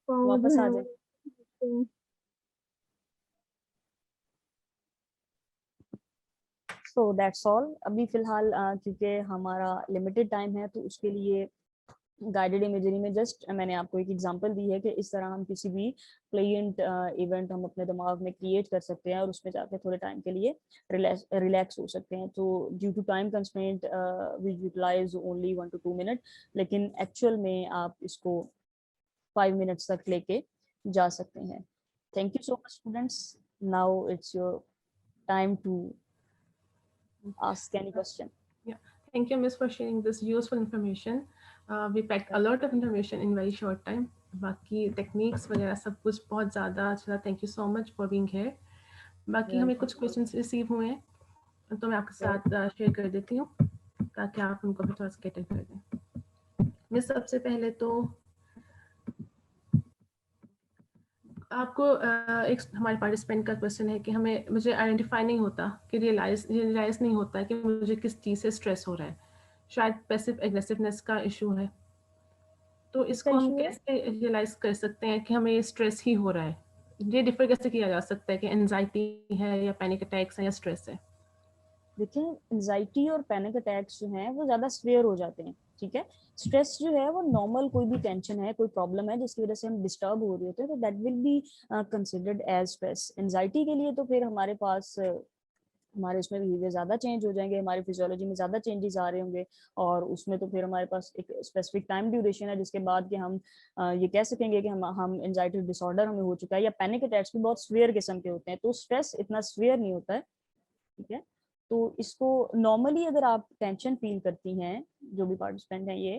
पाँव जो वापस है आ वो जाए। So that's all. अभी फिलहाल क्योंकि हमारा लिमिटेड टाइम है तो उसके लिए गाइडेड इमेजरी में जस्ट मैंने आपको एक एग्जांपल दी है कि इस तरह हम किसी भी प्लेजेंट इवेंट हम अपने दिमाग में क्रिएट कर सकते हैं और उसमें जाके थोड़े टाइम के लिए रिलैक्स हो सकते हैं। तो due to time constraint we utilize only 1 to 2 minute, लेकिन एक्चुअल में आप इसको 5 मिनट्स तक लेके जा सकते हैं। Thank you so much, students. Now it's your time to ask any question. Yeah, thank you, Miss, for sharing this useful information. We packed a lot of information in very short time. बाकी techniques वगैरह सब कुछ बहुत ज़्यादा अच्छा। Thank you so much for being here. बाकी हमें कुछ क्वेश्चंस रिसीव हुए हैं तो मैं आपके साथ शेयर कर देती हूँ ताकि आप उनको भी थोड़ा सा कैटर कर दें। मिस, सबसे पहले तो आपको एक हमारे पार्टिसिपेंट का क्वेश्चन है कि मुझे आइडेंटिफाई नहीं होता कि रियलाइज़ नहीं होता है कि मुझे किस चीज़ से स्ट्रेस हो रहा है। शायद पैसिव एग्रेसिवनेस का इशू है। तो इसको हम issue है? कैसे रियलाइज़ कर सकते हैं कि हमें स्ट्रेस ही हो रहा है? ये डिफ़र कैसे किया जा सकता है कि एंग्ज़ायटी है या पैनिक अटैक्स हैं या स्ट्रेस है? देखिए, एंजाइटी और पैनिक अटैक्स जो हैं वो ज्यादा स्वेयर हो जाते हैं, ठीक है। स्ट्रेस जो है वो नॉर्मल कोई भी टेंशन है, कोई प्रॉब्लम है जिसकी वजह से हम डिस्टर्ब हो रहे होते हैं, तो that will be considered as stress. Anxiety के लिए तो फिर हमारे पास हमारे उसमें बिहेवियर ज्यादा चेंज हो जाएंगे, हमारी फिजियोलॉजी में ज्यादा चेंजेस आ रहे होंगे, और उसमें तो फिर हमारे पास एक स्पेसिफिक टाइम ड्यूरेशन है जिसके बाद कि हम ये कह सकेंगे कि हम एंजाइटी डिसऑर्डर हमें हो चुका है, या पैनिक अटैक्स भी बहुत स्वेयर किस्म के होते हैं। तो स्ट्रेस इतना स्वेयर नहीं होता है, ठीक है। तो इसको नॉर्मली अगर आप टेंशन फील करती हैं, जो भी पार्टिसिपेंट हैं ये,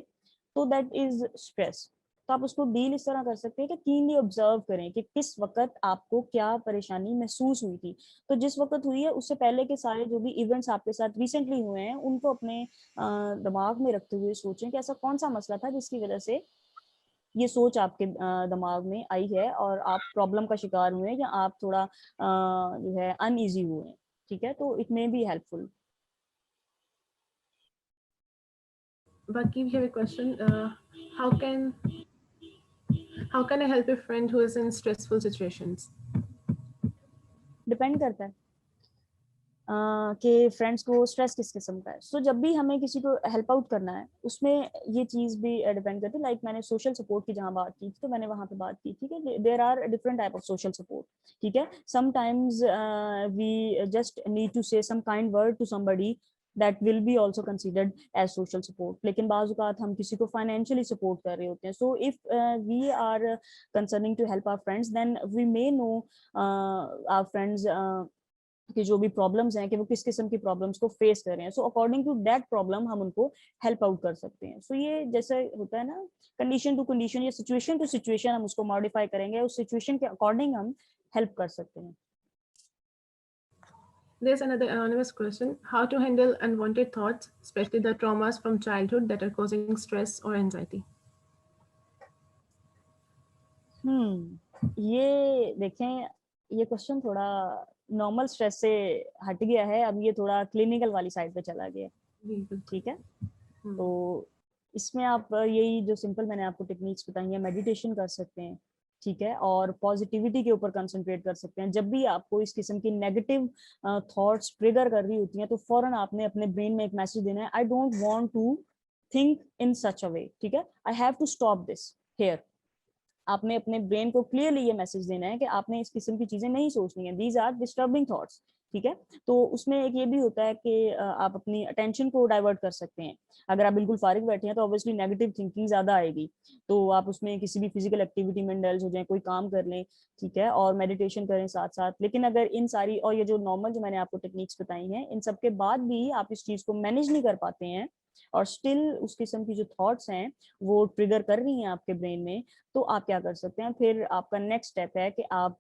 तो दैट इज स्ट्रेस। तो आप उसको डील इस तरह कर सकते हैं कि कीनली ऑब्जर्व करें कि किस वक्त आपको क्या परेशानी महसूस हुई थी। तो जिस वक्त हुई है उससे पहले के सारे जो भी इवेंट्स आपके साथ रिसेंटली हुए हैं उनको अपने दिमाग में रखते हुए सोचें कि ऐसा कौन सा मसला था जिसकी वजह से ये सोच आपके दिमाग में आई है और आप प्रॉब्लम का शिकार हुए हैं, या आप थोड़ा जो है अनईजी हुए हैं, ठीक है। तो इट मे बी हेल्पफुल। बाकी we have a question. How can I help a friend who is in stressful situations? Depend करता है कि फ्रेंड्स को स्ट्रेस किस किस्म का है। सो जब भी हमें किसी को हेल्प आउट करना है उसमें ये चीज भी डिपेंड करती है। लाइक मैंने सोशल सपोर्ट की जहाँ बात की थी तो मैंने वहां पे बात की थी कि there are different type of social support, ठीक है। Sometimes we just need to say some kind word to somebody, that will be also considered as social support। लेकिन बाज़ औक़ात हम किसी को financially support कर रहे होते हैं। So if we are concerning to help our friends, then we may know our friends कि जो भी प्रॉब्लम्स हैं कि वो किस किस्म की प्रॉब्लम्स को फेस कर रहे हैं। So according to that problem हम उनको हेल्प आउट कर सकते हैं। सो ये जैसे होता है ना, कंडीशन टू कंडीशन या सिचुएशन टू सिचुएशन हम उसको मॉडिफाई करेंगे, उस सिचुएशन के अकॉर्डिंग हम हेल्प कर सकते हैं। There's another anonymous question. How to handle unwanted thoughts, especially the traumas from childhood that are causing stress or anxiety? ये देखें, ये क्वेश्चन थोड़ा नॉर्मल स्ट्रेस से हट गया है, अब ये थोड़ा क्लिनिकल वाली साइड पे चला गया है, ठीक है। तो इसमें आप यही जो सिंपल मैंने आपको टेक्निक्स बताई हैं, मेडिटेशन कर सकते हैं, ठीक है, और पॉजिटिविटी के ऊपर कंसंट्रेट कर सकते हैं। जब भी आपको इस किस्म की नेगेटिव थॉट्स ट्रिगर कर रही होती हैं तो फौरन आपने अपने ब्रेन में एक मैसेज देना है, I don't want to think in such a way, ठीक है, I have to stop this here. आपने अपने ब्रेन को क्लियरली ये मैसेज देना है कि आपने इस किस्म की चीजें नहीं सोचनी है, दीज आर डिस्टर्बिंग थॉट्स, ठीक है। तो उसमें एक ये भी होता है कि आप अपनी अटेंशन को डाइवर्ट कर सकते हैं। अगर आप बिल्कुल फारिग बैठे हैं तो ऑब्वियसली नेगेटिव थिंकिंग ज्यादा आएगी, तो आप उसमें किसी भी फिजिकल एक्टिविटी में इंडल्ज हो जाए, कोई काम कर लें, ठीक है, और मेडिटेशन करें साथ साथ। लेकिन अगर इन सारी और ये जो नॉर्मल जो मैंने आपको टेक्निक्स बताई हैं, इन सब के बाद भी आप इस चीज को मैनेज नहीं कर पाते हैं और स्टिल उस किस्म की जो थॉट्स हैं वो ट्रिगर कर रही हैं आपके ब्रेन में, तो आप क्या कर सकते हैं, फिर आपका नेक्स्ट स्टेप है कि आप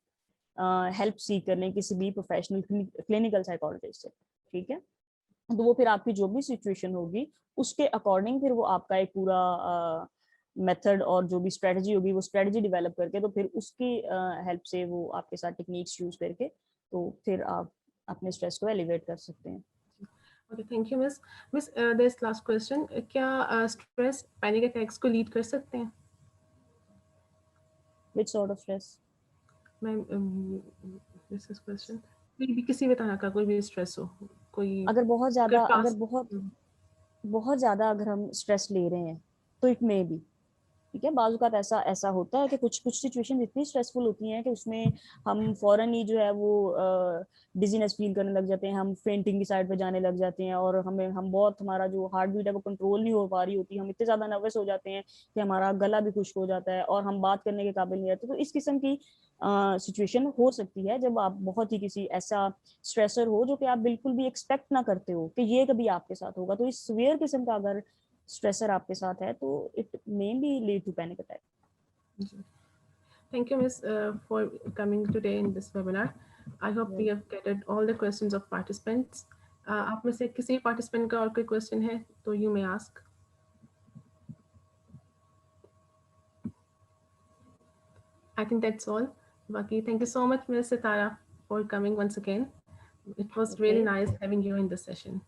हेल्प सीख कर लें किसी भी प्रोफेशनल क्लिनिकल साइकोलॉजिस्ट से, ठीक है। तो वो फिर आपकी जो भी सिचुएशन होगी उसके अकॉर्डिंग फिर वो आपका एक पूरा मेथड और जो भी स्ट्रेटजी होगी वो स्ट्रेटजी डेवलप करके, तो फिर उसकी हेल्प से वो आपके साथ टेक्निक्स यूज करके तो फिर आप अपने स्ट्रेस को एलिवेट कर सकते हैं। Okay, thank you, Miss. Miss, this last question. क्या stress panic attacks को lead कर सकते हैं? Which sort of stress? Ma'am, this is question. कोई भी किसी भी तरह का कोई भी स्ट्रेस हो, कोई अगर बहुत ज्यादा past- अगर बहुत बहुत ज्यादा अगर हम स्ट्रेस ले रहे हैं तो इट मे बी, ठीक है, बाज़ ऐसा ऐसा होता है कि कुछ कुछ सिचुएशन इतनी स्ट्रेसफुल होती हैं कि उसमें हम फौरन ही जो है वो डिजीनेस फील करने लग जाते हैं, हम फेंटिंग की साइड पे जाने लग जाते हैं, और हम बहुत, हमारा जो हार्ट बीट है वो कंट्रोल नहीं हो पा रही होती, हम इतने ज्यादा नर्वस हो जाते हैं कि हमारा गला भी खुश्क हो जाता है और हम बात करने के काबिल नहीं रहते। तो इस किस्म की सिचुएशन हो सकती है जब आप बहुत ही किसी ऐसा स्ट्रेसर हो जो कि आप बिल्कुल भी एक्सपेक्ट ना करते हो कि ये कभी आपके साथ होगा। तो इस सिवियर किस्म का अगर स्ट्रेसर आपके साथ है तो it may be lead to panic attack. Thank you, Miss, for coming today in this webinar. I hope we have gathered all the questions of participants. आप में से किसी participant का और कोई question है तो you may ask. I think that's all. Baki, thank you so much, Ms. Sitara, for coming once again. It was really nice having you in this session.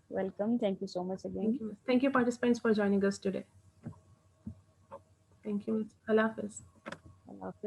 Welcome. Thank you so much again. Thank you. Thank you, participants, for joining us today. Thank you, Ms. Allah Hafiz. Allah Hafiz.